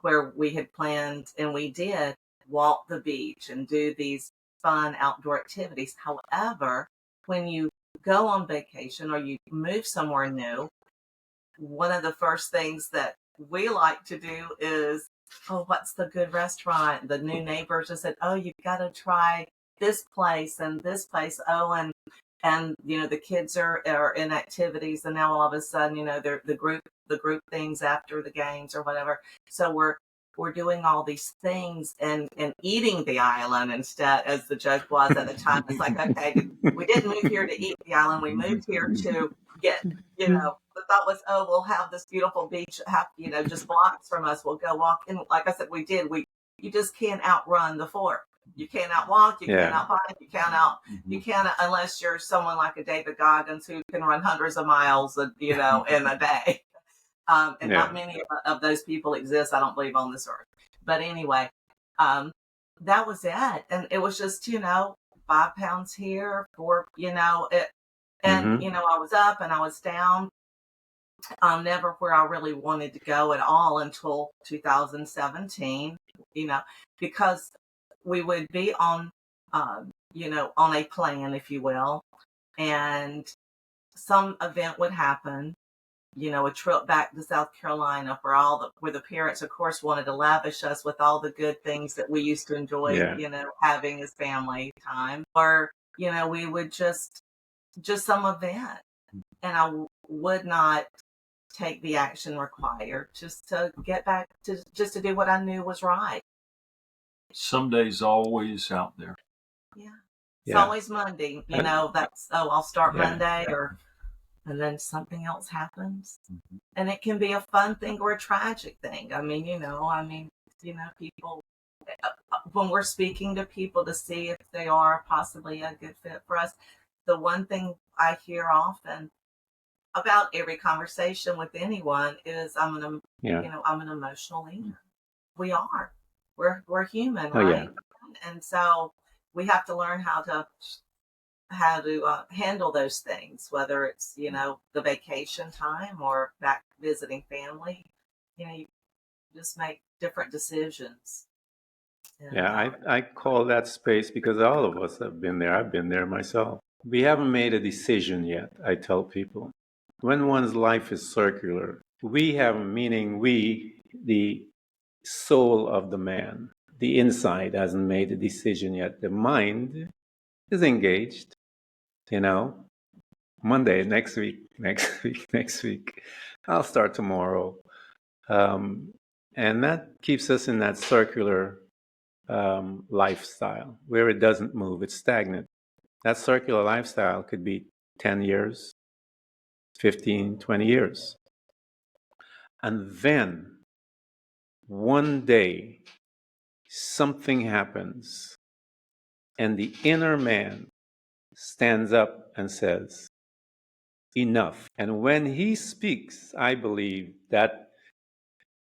where we had planned, and we did walk the beach and do these fun outdoor activities. However, when you go on vacation or you move somewhere new, one of the first things that we like to do is, oh, what's the good restaurant? The new neighbors just said, oh, you've got to try this place and this place. Oh, and the kids are in activities, and now all of a sudden, they're the group things after the games or whatever. So we're doing all these things and eating the island instead, as the joke was at the time. It's like, okay, we didn't move here to eat the island. We moved here to get, the thought was, oh, we'll have this beautiful beach, just blocks from us. We'll go walk. And like I said, we did. You just can't outrun the fort. You can't outwalk, you can't outbike, you can't unless you're someone like a David Goggins who can run hundreds of miles, in a day. Not many of those people exist, I don't believe, on this earth. But anyway, that was it. And it was just, 5 pounds here, 4, I was up and I was down. Never where I really wanted to go at all until 2017, because we would be on a plan, if you will, and some event would happen, a trip back to South Carolina where the parents, of course, wanted to lavish us with all the good things that we used to enjoy, having as family time, or, we would just some event, and I would not take the action required just to get back to do what I knew was right. Someday's always out there. Yeah. It's always Monday, I'll start Monday and then something else happens. Mm-hmm. And it can be a fun thing or a tragic thing. I mean, people, when we're speaking to people to see if they are possibly a good fit for us, the one thing I hear often about every conversation with anyone is I'm an emotional leader. We are. We're human, right? And so we have to learn how to handle those things, whether it's the vacation time or back visiting family. You just make different decisions. And, I call that space because all of us have been there. I've been there myself. We haven't made a decision yet. I tell people, when one's life is circular, meaning the soul of the man, the inside hasn't made a decision yet. The mind is engaged, Monday, next week, I'll start tomorrow. And that keeps us in that circular lifestyle where it doesn't move, it's stagnant. That circular lifestyle could be 10 years, 15, 20 years. And then one day, something happens, and the inner man stands up and says, enough. And when he speaks, I believe that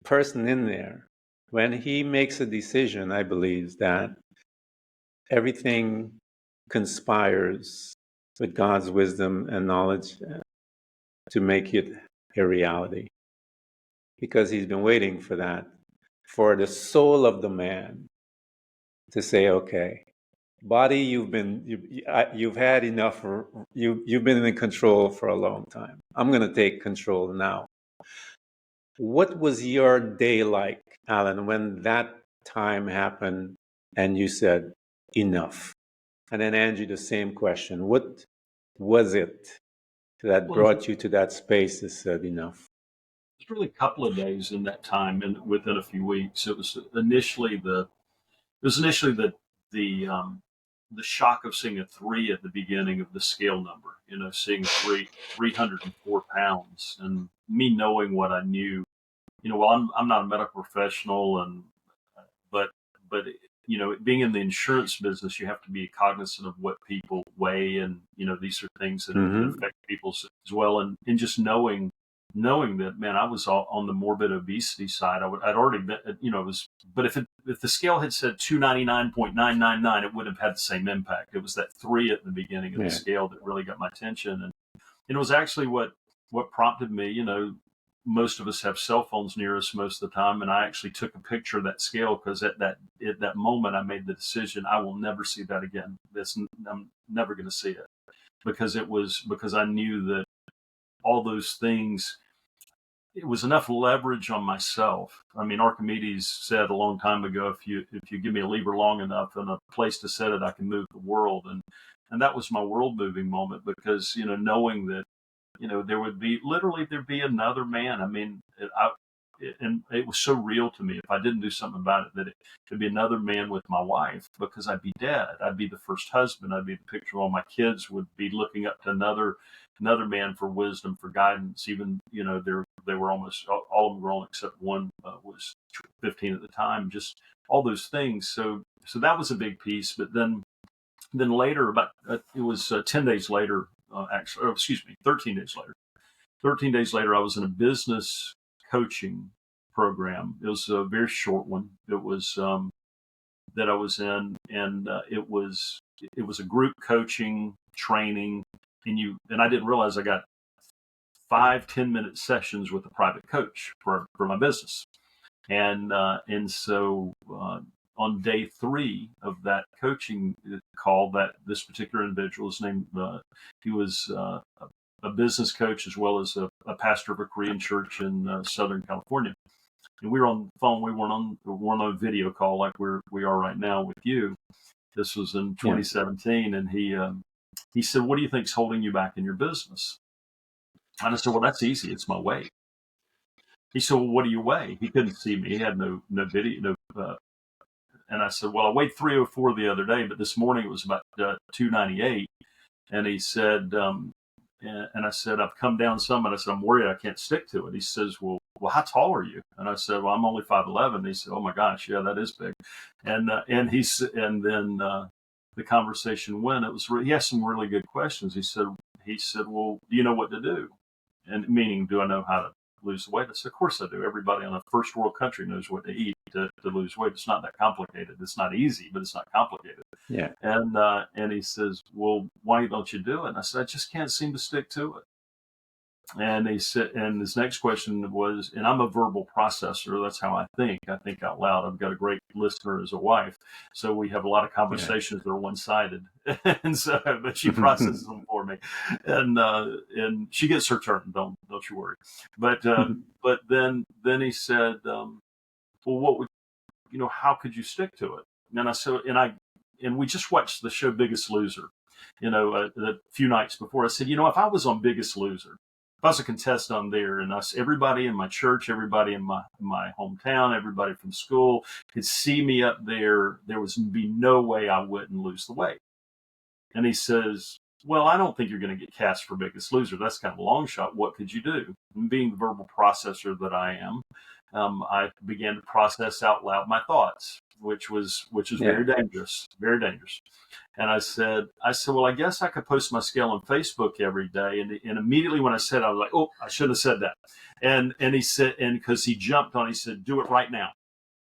person in there, when he makes a decision, I believe that everything conspires with God's wisdom and knowledge to make it a reality. Because he's been waiting for that, for the soul of the man to say, okay, Body, you've had enough. You've been in control for a long time. I'm going to take control now. What was your day like, Alan, when that time happened and you said enough? And then Angie, the same question. What was it that Well, brought you to that space that said enough? it's really a couple of days in that time, and within a few weeks, it was initially the shock of seeing a 3 at the beginning of the scale number. Seeing 304 pounds, and me knowing what I knew. Well, I'm not a medical professional, but being in the insurance business, you have to be cognizant of what people weigh, and these are things that affect people as well. And just knowing that, man, I was all on the morbid obesity side. I'd already been, it was. But if the scale had said 299.999, it would have had the same impact. It was that 3 at the beginning of the scale that really got my attention, and it was actually what prompted me. Most of us have cell phones near us most of the time, and I actually took a picture of that scale because at that moment I made the decision, I will never see that again. I'm never going to see it, because I knew that all those things, it was enough leverage on myself. I mean, Archimedes said a long time ago, if you give me a lever long enough and a place to set it, I can move the world. And that was my world moving moment, because knowing that there'd be another man. I mean, and it was so real to me. If I didn't do something about it, that it could be another man with my wife, because I'd be dead. I'd be the first husband. I'd be the picture of all my kids would be looking up to another man for wisdom, for guidance. Even they were almost all of them grown except one was 15 at the time. Just all those things. So that was a big piece. But then later, about it was 10 days later. 13 days later. 13 days later, I was in a business coaching program. It was a very short one. It was that I was in, and it was a group coaching training, and I didn't realize I got 5-10 minute sessions with a private coach for my business, and so. On day 3 of that coaching call, that this particular individual, his name, he was a business coach as well as a pastor of a Korean church in Southern California. And we were on the phone. We weren't on a video call like we are right now with you. This was in 2017, and he said, "What do you think's holding you back in your business?" And I said, "Well, that's easy. It's my weight." He said, "Well, what do you weigh?" He couldn't see me. He had no video, and I said, "Well, I weighed 304 the other day, but this morning it was about 298. And he said, and I said, "I've come down some." And I said, "I'm worried I can't stick to it." He says, well, how tall are you?" And I said, "Well, I'm only 5'11". He said, "Oh my gosh, yeah, that is big." And then the conversation went. He asked some really good questions. He said, "Well, do you know what to do?" And meaning, do I know how to lose the weight? I said, "Of course I do. Everybody in a first world country knows what to eat to lose weight. It's not that complicated. It's not easy, but it's not complicated." Yeah. And he says, "Well, why don't you do it?" And I said, "I just can't seem to stick to it." And he said, and his next question was, and I'm a verbal processor. That's how I think. I think out loud. I've got a great listener as a wife, so we have a lot of conversations that are one-sided, and so, but she processes them for me, and she gets her turn. Don't you worry. But then he said, "Well, what would how could you stick to it?" And I said, and we just watched the show Biggest Loser, a few nights before. I said, if I was on Biggest Loser, if I was a contestant on there, and everybody in my church, everybody in my hometown, everybody from school could see me up there, there would be no way I wouldn't lose the weight. And he says, "Well, I don't think you're going to get cast for Biggest Loser. That's kind of a long shot. What could you do?" And being the verbal processor that I am, I began to process out loud my thoughts, which was very dangerous, very dangerous. And I said, "Well, I guess I could post my scale on Facebook every day." And immediately when I said, I was like, "Oh, I shouldn't have said that." And he said, and because he jumped on, he said, "Do it right now."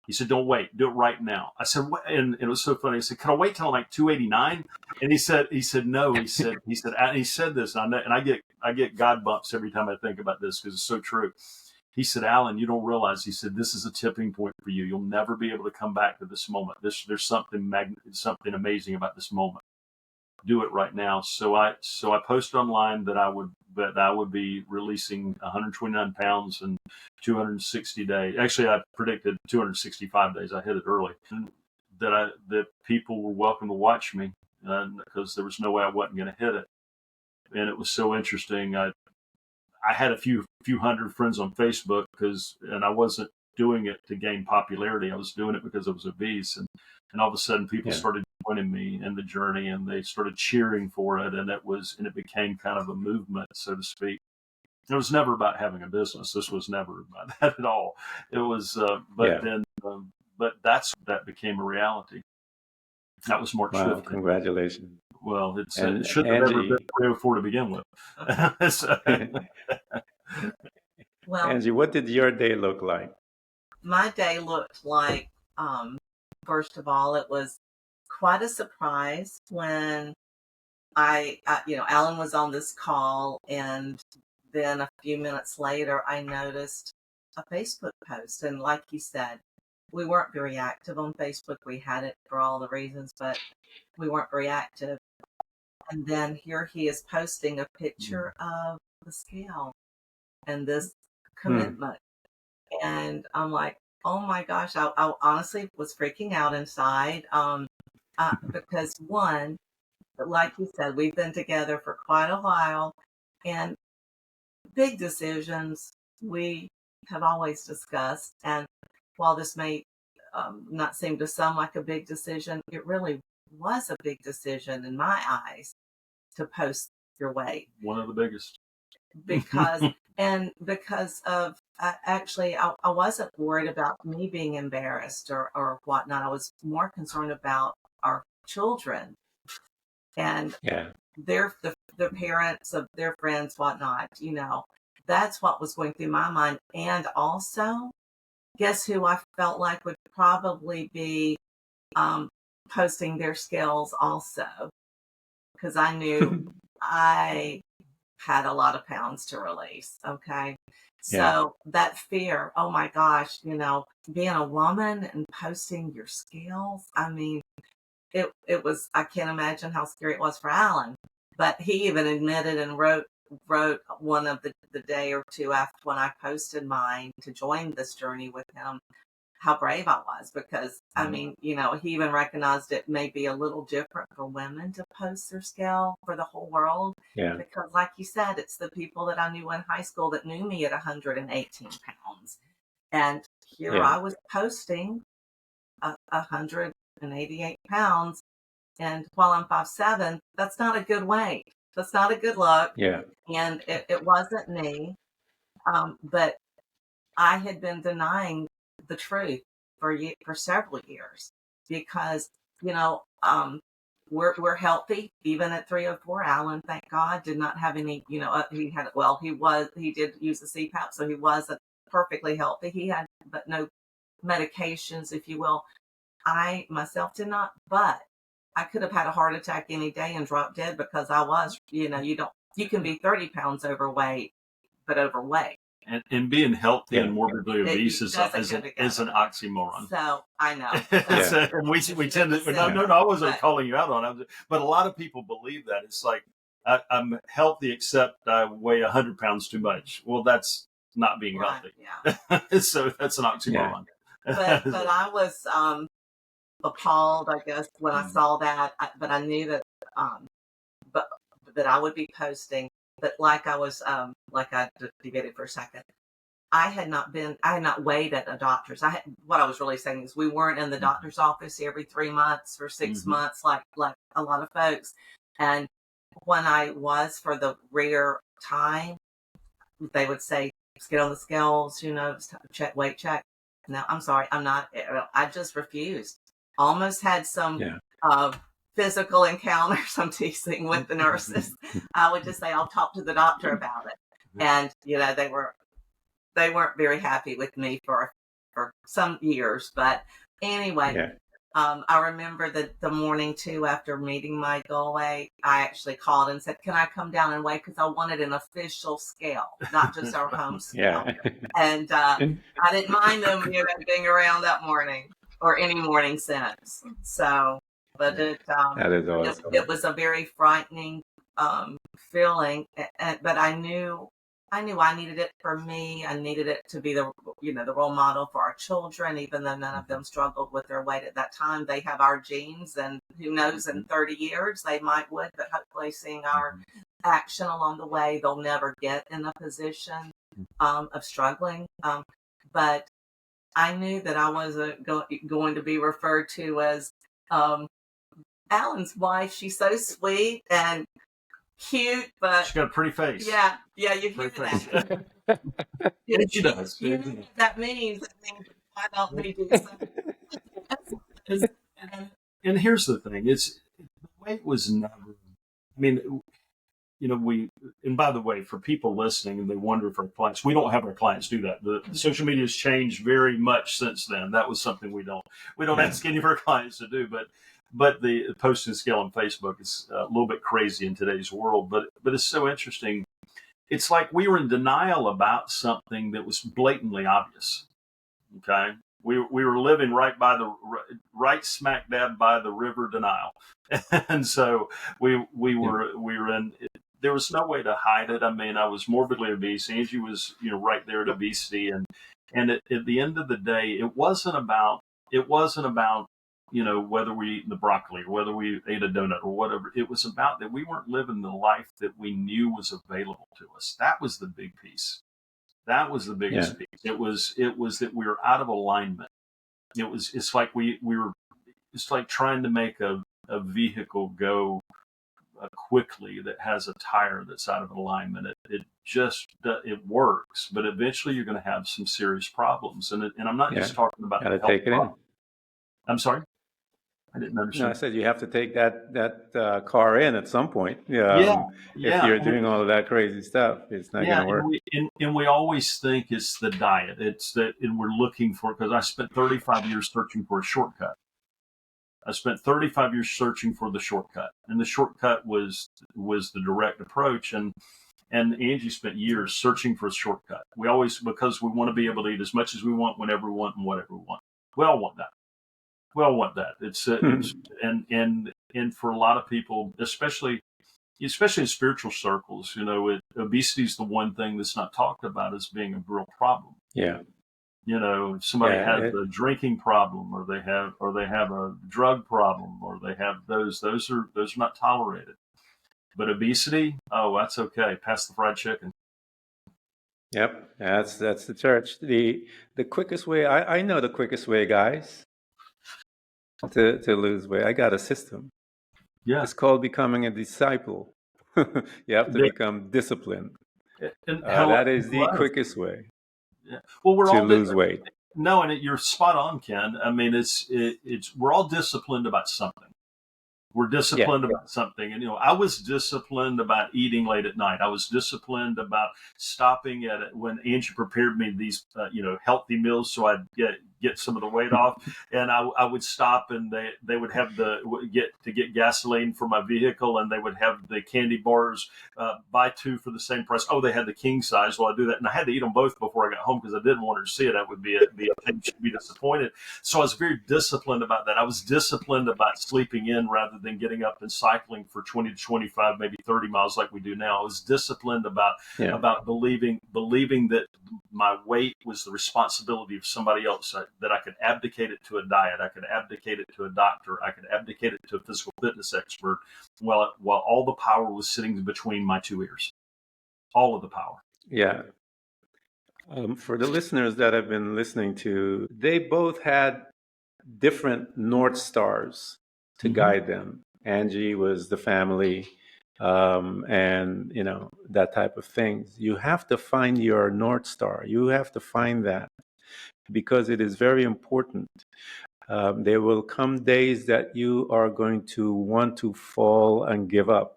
He said, "Don't wait, do it right now." I said, "What?" And it was so funny. I said, "Can I wait till I'm like 289? And he said, "No." He said, and he said this, and I get God bumps every time I think about this because it's so true. he said, Alan, you don't realize, he said, this is a tipping point for you. You'll never be able to come back to this moment. There's something amazing about this moment. Do it right now. So I posted online that I would be releasing 129 pounds in 260 days. Actually, I predicted 265 days. I hit it early. And that people were welcome to watch me because there was no way I wasn't going to hit it. And it was so interesting. I had a few hundred friends on Facebook and I wasn't doing it to gain popularity. I was doing it because I was obese, and all of a sudden people started joining me in the journey, and they started cheering for it, and it became kind of a movement, so to speak. It was never about having a business. This was never about that at all. It was, but that became a reality. That was March 15th. Congratulations. Well, it should have never been 304 to begin with. Well, Angie, what did your day look like? my day looked like, first of all, it was quite a surprise when Alan was on this call, and then a few minutes later, I noticed a Facebook post. And like you said, we weren't very active on Facebook. We had it for all the reasons, but we weren't very active. And then here he is posting a picture of the scale and this commitment. And I'm like, oh my gosh, I honestly was freaking out inside. Because one, like you said, we've been together for quite a while, and big decisions we have always discussed. And while this may not seem to sound like a big decision, it really was a big decision in my eyes to post your weight. One of the biggest. Because of actually, I wasn't worried about me being embarrassed or whatnot. I was more concerned about our children and the parents of their friends, whatnot. That's what was going through my mind. And also, guess who I felt like would probably be posting their scales also, because I knew I had a lot of pounds to release. Okay. So that fear, oh my gosh, being a woman and posting your scales. I mean, it was, I can't imagine how scary it was for Alan, but he even admitted and wrote one of the day or two after when I posted mine to join this journey with him, how brave I was, because I mean, he even recognized it may be a little different for women to post their scale for the whole world. Yeah. Because like you said, it's the people that I knew in high school that knew me at 118 pounds. And here I was posting 188 pounds. And while I'm 5'7", that's not a good weight. That's not a good look. Yeah. And it wasn't me. But I had been denying the truth for several years, because we're healthy even at 304. Alan, thank God, did not have any. He did use the CPAP, so he wasn't perfectly healthy. He had but no medications, if you will. I myself did not, but I could have had a heart attack any day and dropped dead, because I was. You can be 30 pounds overweight, but overweight. And being healthy and morbidly obese is an oxymoron. So I know. And we tend to, no, I wasn't calling you out on it, but a lot of people believe that. It's like, I'm healthy except I weigh 100 pounds too much. Well, that's not being healthy. Yeah. So that's an oxymoron. Yeah. But I was appalled, I guess, when I saw that. But I knew that, that I would be posting. But like I was, like I debated for a second, I had not weighed at a doctor's. What I was really saying is we weren't in the doctor's office every 3 months or 6 months, like a lot of folks. And when I was, for the rare time, they would say, get on the scales, check, weight check. No, I'm sorry. I'm not, I just refused. Almost had some, physical encounters, I'm teasing, with the nurses. I would just say, I'll talk to the doctor about it. And, they weren't very happy with me for some years. But anyway, I remember that the morning too, after meeting my goal weight, I actually called and said, "Can I come down and weigh?" Because I wanted an official scale, not just our home scale. Yeah. And I didn't mind them, being around that morning or any morning since. So, but That is awesome. it was a very frightening feeling, but I knew I needed it for me. I needed it to be the role model for our children, even though none of them struggled with their weight at that time. They have our genes, and who knows, in 30 years they might would, but hopefully seeing our action along the way, they'll never get in a position of struggling. But I knew that I wasn't going to be referred to as Alan's wife. She's so sweet and cute, but She's got a pretty face. yeah, you hear Pretty that. face. Yeah, she does. You know what that means? That means why don't we do something? And here's the thing: it's the weight was never. I mean, and by the way, for people listening and they wonder if our clients, we don't have our clients do that. The social media has changed very much since then. That was something we don't ask any of our clients to do, but the posting scale on Facebook is a little bit crazy in today's world, but it's so interesting. It's like we were in denial about something that was blatantly obvious. Okay. We were living right smack dab by the river denial. And so we were in, there was no way to hide it. I mean, I was morbidly obese. Angie was, right there at obesity. And at the end of the day, it wasn't about, whether we ate the broccoli or whether we ate a donut or whatever. It was about that we weren't living the life that we knew was available to us. That was the big piece. That was the biggest piece. It was that we were out of alignment. It's like it's like trying to make a vehicle go quickly that has a tire that's out of alignment. It works, but eventually you're going to have some serious problems. And I'm not just talking about gotta take it in. I'm sorry, I didn't understand. No, I said you have to take that car in at some point. Yeah. If you're doing all of that crazy stuff, it's not going to work. And we always think it's the diet. It's that, and we're looking for, because I spent 35 years searching for a shortcut. I spent 35 years searching for the shortcut, and the shortcut was the direct approach. And Angie spent years searching for a shortcut. We always, because we want to be able to eat as much as we want, whenever we want, and whatever we want. We all want that. It's and for a lot of people, especially in spiritual circles, obesity is the one thing that's not talked about as being a real problem. Yeah. If somebody has a drinking problem, or they have a drug problem, or they have those are not tolerated. But obesity, that's okay. Pass the fried chicken. Yep, that's the church. The quickest way, I know the quickest way, guys, to lose weight. I got a system. Yeah. It's called becoming a disciple. You have to become disciplined. And that is the quickest way. Yeah. Well, we're to all lose weight. No, and you're spot on, Ken. I mean, we're all disciplined about something. We're disciplined about something. And, I was disciplined about eating late at night. I was disciplined about stopping at it when Angie prepared me these, healthy meals so I'd get some of the weight off. And I would stop, and they would have get gasoline for my vehicle, and they would have the candy bars, buy two for the same price. Oh, they had the king size. Well, I do that. And I had to eat them both before I got home because I didn't want her to see it. That would be a thing. She'd be disappointed. So I was very disciplined about that. I was disciplined about sleeping in rather than getting up and cycling for 20 to 25, maybe 30 miles like we do now. I was disciplined about believing that my weight was the responsibility of somebody else, that I could abdicate it to a diet, I could abdicate it to a doctor, I could abdicate it to a physical fitness expert, while all the power was sitting between my two ears. All of the power. Yeah. For the listeners that have been listening to, they both had different North Stars to guide them. Angie was the family, and that type of things. You have to find your North Star. You have to find that, because it is very important. There will come days that you are going to want to fall and give up,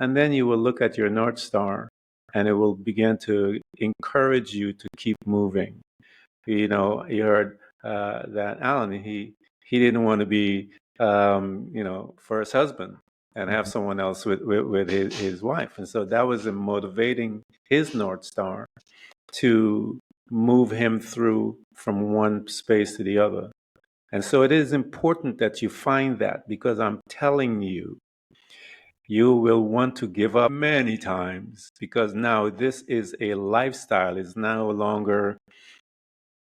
and then you will look at your North Star, and it will begin to encourage you to keep moving. You heard that Alan, he he didn't want to be, first husband and have someone else with his wife. And so that was a motivating his North Star to move him through from one space to the other. And so it is important that you find that, because I'm telling you, you will want to give up many times, because now this is a lifestyle. It's no longer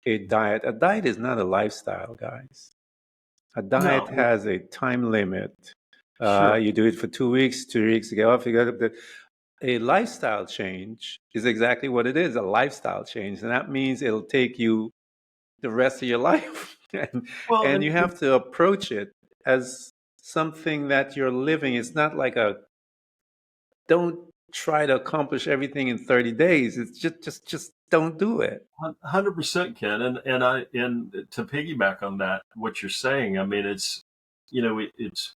a diet. A diet is not a lifestyle, guys. A diet No, has a time limit. sure. You do it for 2 weeks, 2 weeks, you get off, you get up. A lifestyle change is exactly what it is, a lifestyle change. And that means it'll take you the rest of your life. Well, And you have to approach it as something that you're living. It's not like don't try to accomplish everything in 30 days. It's just don't do it. 100%, Ken, and to piggyback on that, what you're saying, I mean, it's it's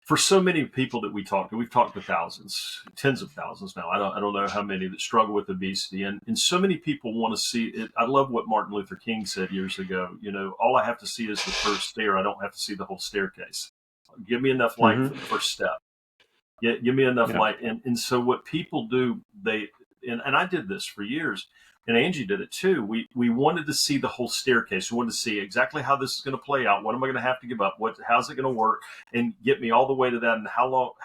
for so many people that we talk to. We've talked to thousands, tens of thousands now. I don't know how many that struggle with obesity, and so many people want to see it. I love what Martin Luther King said years ago. All I have to see is the first stair. I don't have to see the whole staircase. Give me enough light for the first step. Give me enough light. And so what people do, and I did this for years, and Angie did it too. We wanted to see the whole staircase. We wanted to see exactly how this is going to play out. What am I going to have to give up? How's it going to work? And get me all the way to that. And how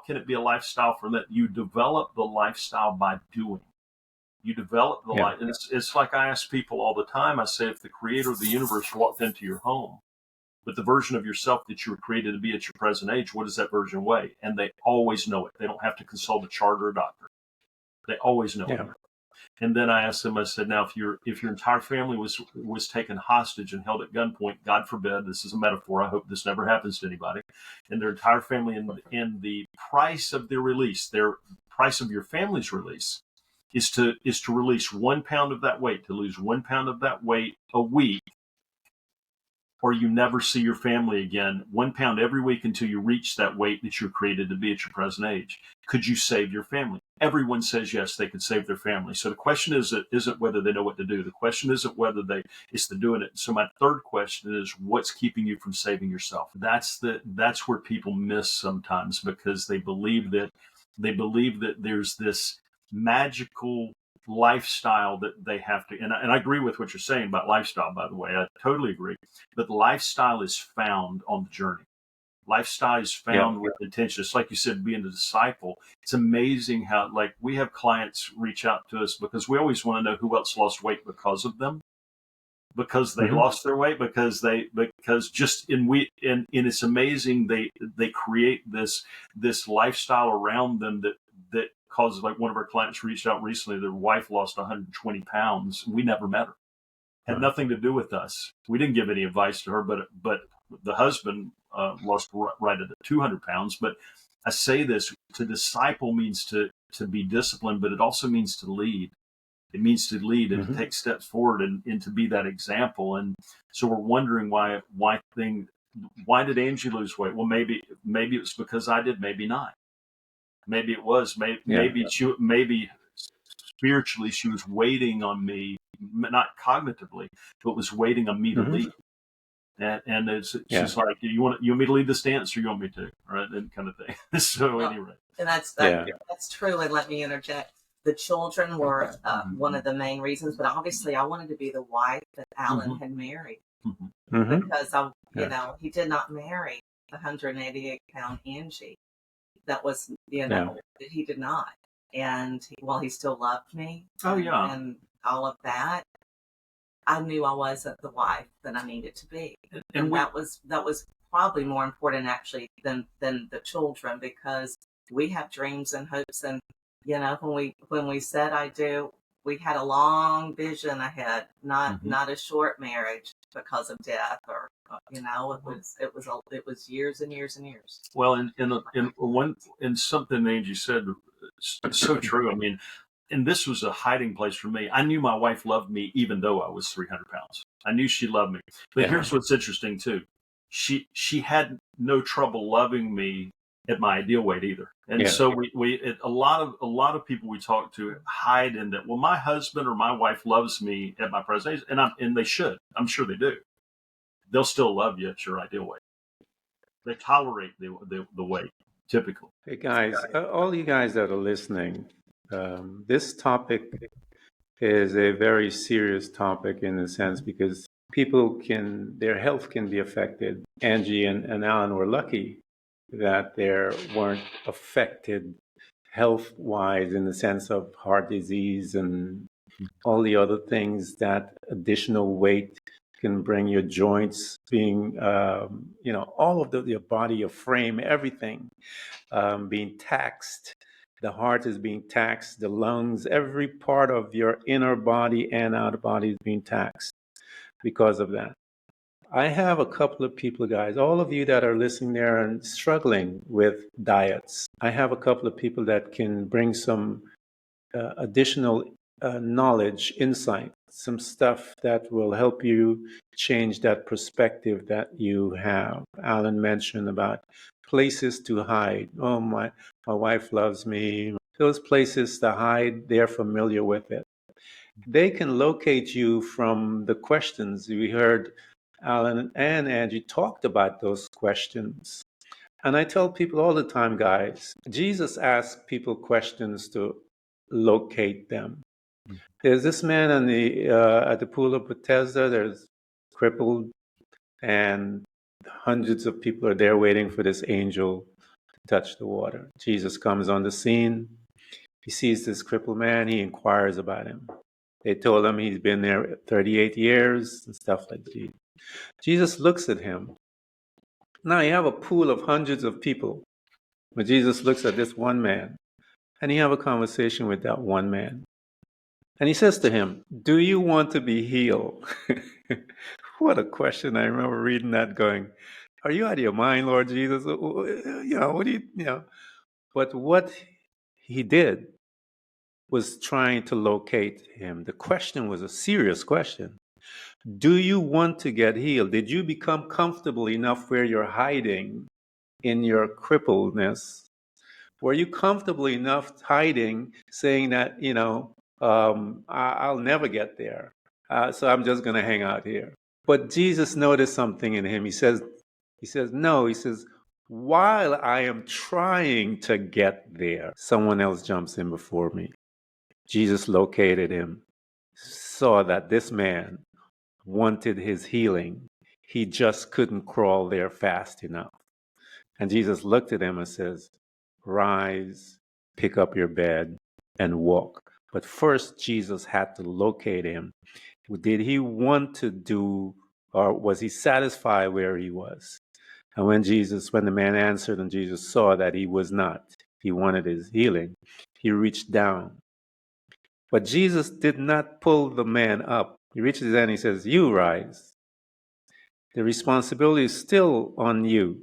can it be a lifestyle from that? You develop the lifestyle by doing. You develop the life. And it's like I ask people all the time. I say, if the creator of the universe walked into your home with the version of yourself that you were created to be at your present age, what does that version weigh? And they always know it. They don't have to consult a chart or a doctor. They always know it. And then I asked them, I said, now, if your entire family was taken hostage and held at gunpoint, God forbid, this is a metaphor, I hope this never happens to anybody, and their entire family, and the price of their release, their price of your family's release is to release 1 pound of that weight, to lose 1 pound of that weight a week, or you never see your family again, 1 pound every week until you reach that weight that you're created to be at your present age. Could you save your family? Everyone says yes, they could save their family. So the question isn't whether they know what to do. The question isn't whether it's the doing it. So my third question is, what's keeping you from saving yourself? That's where people miss sometimes, because they believe that there's this magical lifestyle that they have to, and I agree with what you're saying about lifestyle, by the way. I totally agree. But lifestyle is found on the journey. Lifestyle is found with intention. It's like you said, being a disciple. It's amazing how, like, we have clients reach out to us because we always want to know who else lost weight because of them, because they lost their weight, because it's amazing. They create this lifestyle around them that causes, like, one of our clients reached out recently. Their wife lost 120 pounds. We never met her. Had nothing to do with us. We didn't give any advice to her, but the husband lost right at 200 pounds. But I say this, to disciple means to be disciplined, but it also means to lead. It means to lead and to take steps forward and to be that example. And so we're wondering why did Angie lose weight? Well, maybe it was because I did, maybe not. Maybe it was, maybe spiritually she was waiting on me, not cognitively, but was waiting on me to lead. And she's like, you want me to lead this dance, or you want me to, right? And kind of thing. So anyway, and that's true. And let me interject. The children were one of the main reasons, but obviously I wanted to be the wife that Alan had married, because he did not marry 188-pound Angie. That was, he did not. And he still loved me. Oh, yeah. And all of that. I knew I wasn't the wife that I needed to be. And that was probably more important, actually, than the children, because we have dreams and hopes. And, when we said I do, we had a long vision ahead, not a short marriage because of death, or it was years and years and years. Well, in something Angie said, so true. I mean, and this was a hiding place for me. I knew my wife loved me even though I was 300 pounds. I knew she loved me. But here's what's interesting too: she had no trouble loving me at my ideal weight either. And so a lot of people we talk to hide in that. Well, my husband or my wife loves me at my present age, and they should. I'm sure they do. they'll still love you at your ideal weight. They tolerate the weight typically. Hey guys, all you guys that are listening, this topic is a very serious topic in a sense because their health can be affected. Angie and Alan were lucky that they weren't affected health-wise in the sense of heart disease and all the other things that additional weight can bring, your joints being, all of your body, your frame, everything being taxed. The heart is being taxed, the lungs, every part of your inner body and outer body is being taxed because of that. I have a couple of people, guys, all of you that are listening there and struggling with diets. I have a couple of people that can bring some additional knowledge, insight, some stuff that will help you change that perspective that you have. Alan mentioned about places to hide. Oh, my wife loves me. Those places to hide, they're familiar with it. They can locate you from the questions. We heard Alan and Angie talked about those questions. And I tell people all the time, guys, Jesus asked people questions to locate them. There's this man at the pool of Bethesda. There's crippled, and hundreds of people are there waiting for this angel to touch the water. Jesus comes on the scene. He sees this crippled man. He inquires about him. They told him he's been there 38 years and stuff like that. Jesus looks at him. Now you have a pool of hundreds of people, but Jesus looks at this one man, and he have a conversation with that one man. And he says to him, "Do you want to be healed?" What a question. I remember reading that going, are you out of your mind, Lord Jesus? What do you. But what he did was trying to locate him. The question was a serious question. Do you want to get healed? Did you become comfortable enough where you're hiding in your crippledness? Were you comfortable enough hiding, saying that, I'll never get there, so I'm just going to hang out here? But Jesus noticed something in him. He says, no, he says, while I am trying to get there, someone else jumps in before me. Jesus located him, saw that this man wanted his healing. He just couldn't crawl there fast enough. And Jesus looked at him and says, rise, pick up your bed, and walk. But first, Jesus had to locate him. Did he want to do, or was he satisfied where he was? And when the man answered and Jesus saw that he was not, he wanted his healing, he reached down. But Jesus did not pull the man up. He reaches down and he says, you rise. The responsibility is still on you.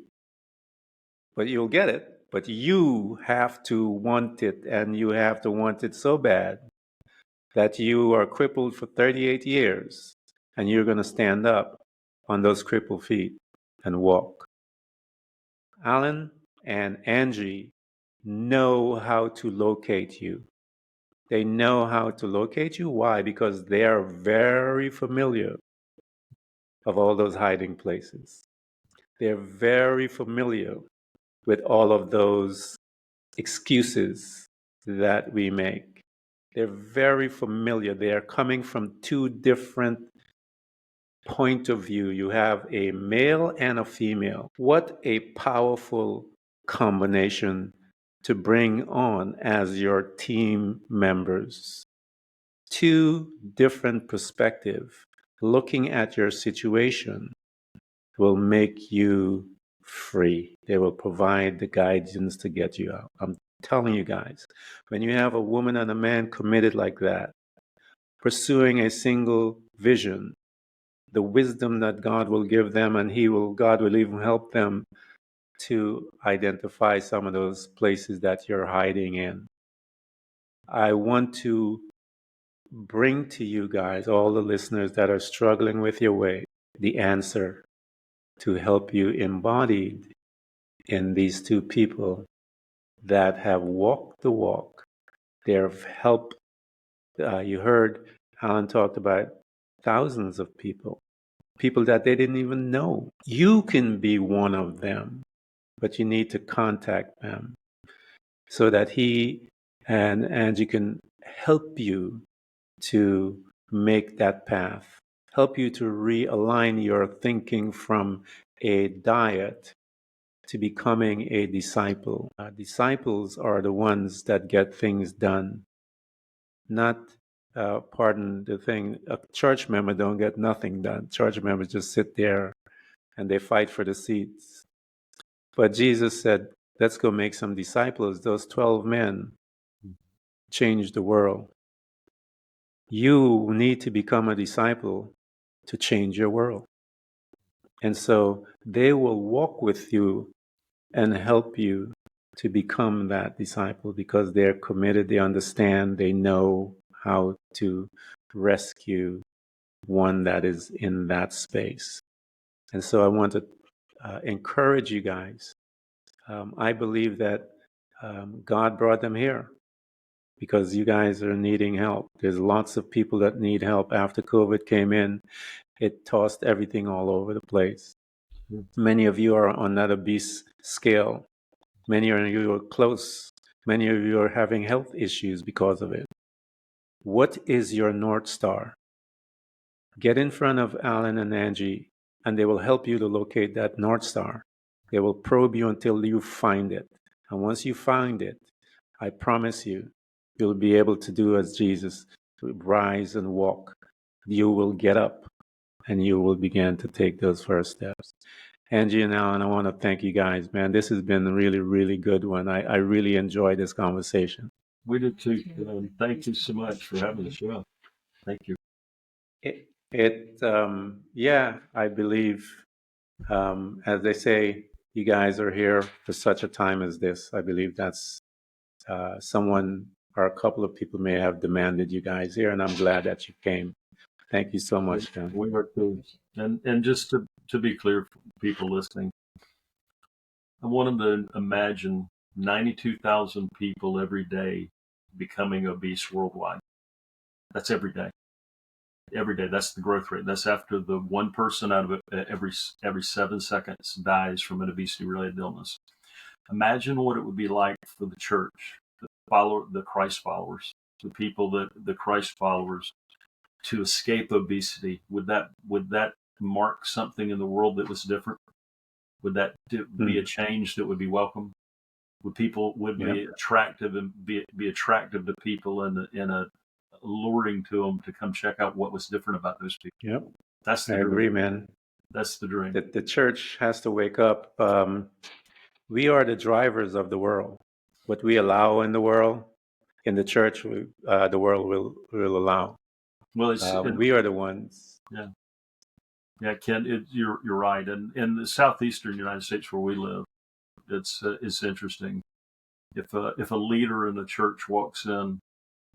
But you'll get it. But you have to want it, and you have to want it so bad that you are crippled for 38 years, and you're going to stand up on those crippled feet and walk. Alan and Angie know how to locate you. They know how to locate you. Why? Because they are very familiar of all those hiding places. They're very familiar with all of those excuses that we make. They're very familiar. They are coming from two different points of view. You have a male and a female. What a powerful combination to bring on as your team members. Two different perspectives looking at your situation will make you free. They will provide the guidance to get you out. I'm telling you guys, when you have a woman and a man committed like that, pursuing a single vision, the wisdom that God will give them, and God will even help them to identify some of those places that you're hiding in. I want to bring to you guys, all the listeners that are struggling with your way, the answer to help you embodied in these two people that have walked the walk. They've helped, you heard Alan talked about thousands of people. people that they didn't even know. You can be one of them, but you need to contact them so that he and Angie can help you to make that path, help you to realign your thinking from a diet to becoming a disciple. Disciples are the ones that get things done, not, pardon the thing, a church member don't get nothing done. Church members just sit there and they fight for the seats. But Jesus said, let's go make some disciples. Those 12 men changed the world. You need to become a disciple to change your world. And so they will walk with you and help you to become that disciple because they're committed, they understand, they know how to rescue one that is in that space. And so I want to encourage you guys. I believe that God brought them here because you guys are needing help. There's lots of people that need help. After COVID came in, it tossed everything all over the place. Many of you are on that obese scale. Many of you are close. Many of you are having health issues because of it. What is your North Star? Get in front of Alan and Angie, and they will help you to locate that North Star. They will probe you until you find it. And once you find it, I promise you, you'll be able to do as Jesus, to rise and walk. You will get up and you will begin to take those first steps. Angie and Alan, I want to thank you guys, man. This has been a really, really good one. I really enjoyed this conversation. We did too. Thank you so much for having the show. Thank you. Yeah, I believe, as they say, you guys are here for such a time as this. I believe that's someone or a couple of people may have demanded you guys here, and I'm glad that you came. Thank you so much, John. We are too. And just to be clear for people listening, I want them to imagine 92,000 people every day becoming obese worldwide. That's every day. Every day. That's the growth rate. That's after the one person out of every 7 seconds dies from an obesity-related illness. Imagine what it would be like for the church, the Christ followers, the people the Christ followers, to escape obesity. Would that mark something in the world that was different? Would that be a change that would be welcome? Would be attractive and be attractive to people and alluring to them to come check out what was different about those people? Yep. That's the I dream. agree, man. That's the dream. The church has to wake up. We are the drivers of the world. What we allow in the world, in the church, the world will allow. Well, we are the ones. Yeah, Ken, you're right. And in the southeastern United States where we live, it's interesting. If a leader in the church walks in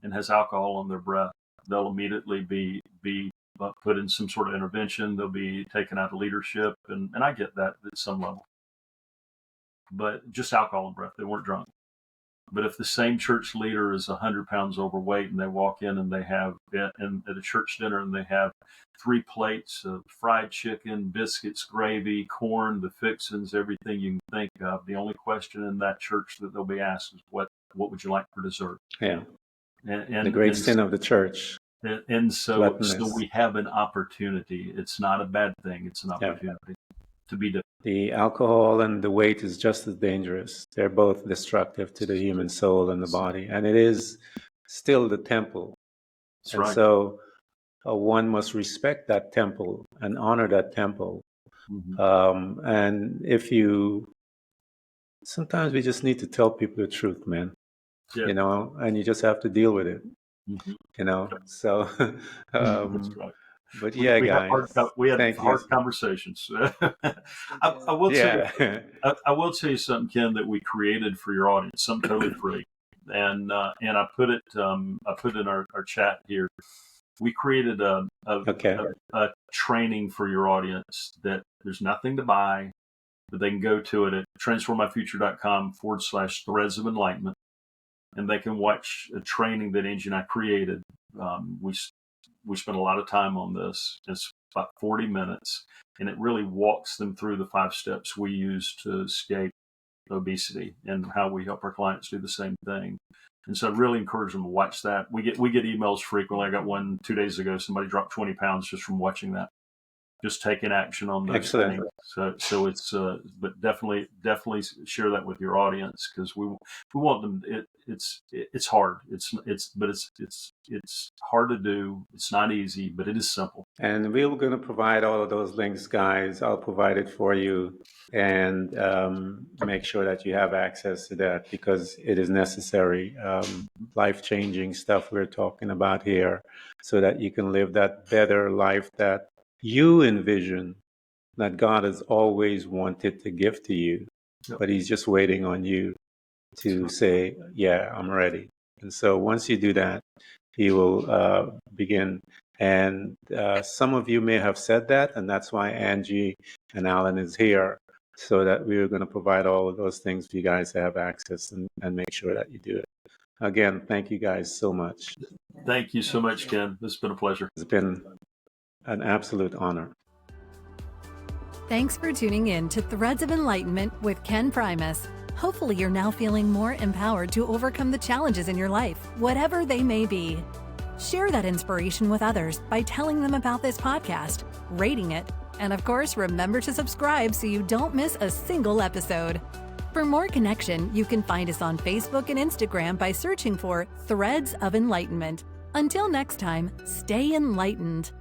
and has alcohol on their breath, they'll immediately be put in some sort of intervention. They'll be taken out of leadership, and I get that at some level. But just alcohol and breath, they weren't drunk. But if the same church leader is 100 pounds overweight and they walk in and they have at a church dinner and they have 3 plates of fried chicken, biscuits, gravy, corn, the fixins, everything you can think of, the only question in that church that they'll be asked is what would you like for dessert? Yeah. And the great sin of the church. And so we have an opportunity. It's not a bad thing. It's an opportunity to be different. The alcohol and the weight is just as dangerous. They're both destructive to the human soul and the body. And it is still the temple. That's and right. so one must respect that temple and honor that temple. Mm-hmm. And sometimes we just need to tell people the truth, man. Yeah. And you just have to deal with it. Mm-hmm. So, that's right. But yeah, guys, we had hard conversations. I will tell you something, Ken, that we created for your audience, something totally free, and I put it in our chat here. We created a training for your audience that there's nothing to buy, but they can go to it at transformmyfuture.com/threads of enlightenment, and they can watch a training that Angie and I created. we spend a lot of time on this. It's about 40 minutes, and it really walks them through the 5 steps we use to escape obesity and how we help our clients do the same thing. And so I really encourage them to watch that. We get emails frequently. I got one 2 days ago. Somebody dropped 20 pounds just from watching that, just taking action on those Excellent. things. So it's, but definitely share that with your audience, because we want them. It's hard. It's hard to do. It's not easy, but it is simple. And we're going to provide all of those links, guys. I'll provide it for you, and make sure that you have access to that, because it is necessary. Life-changing stuff we're talking about here, so that you can live that better life that you envision, that God has always wanted to give to you. Yep. But he's just waiting on you to say, yeah, I'm ready. And so once you do that, he will begin. And some of you may have said that, and that's why Angie and Alan is here, so that we are going to provide all of those things for you guys to have access, and make sure that you do it. Again, thank you guys so much. Thank you so much, Ken. It's been a pleasure. It's been an absolute honor. Thanks for tuning in to Threads of Enlightenment with Ken Primus. Hopefully you're now feeling more empowered to overcome the challenges in your life, whatever they may be. Share that inspiration with others by telling them about this podcast, rating it, and of course, remember to subscribe so you don't miss a single episode. For more connection, you can find us on Facebook and Instagram by searching for Threads of Enlightenment. Until next time, stay enlightened.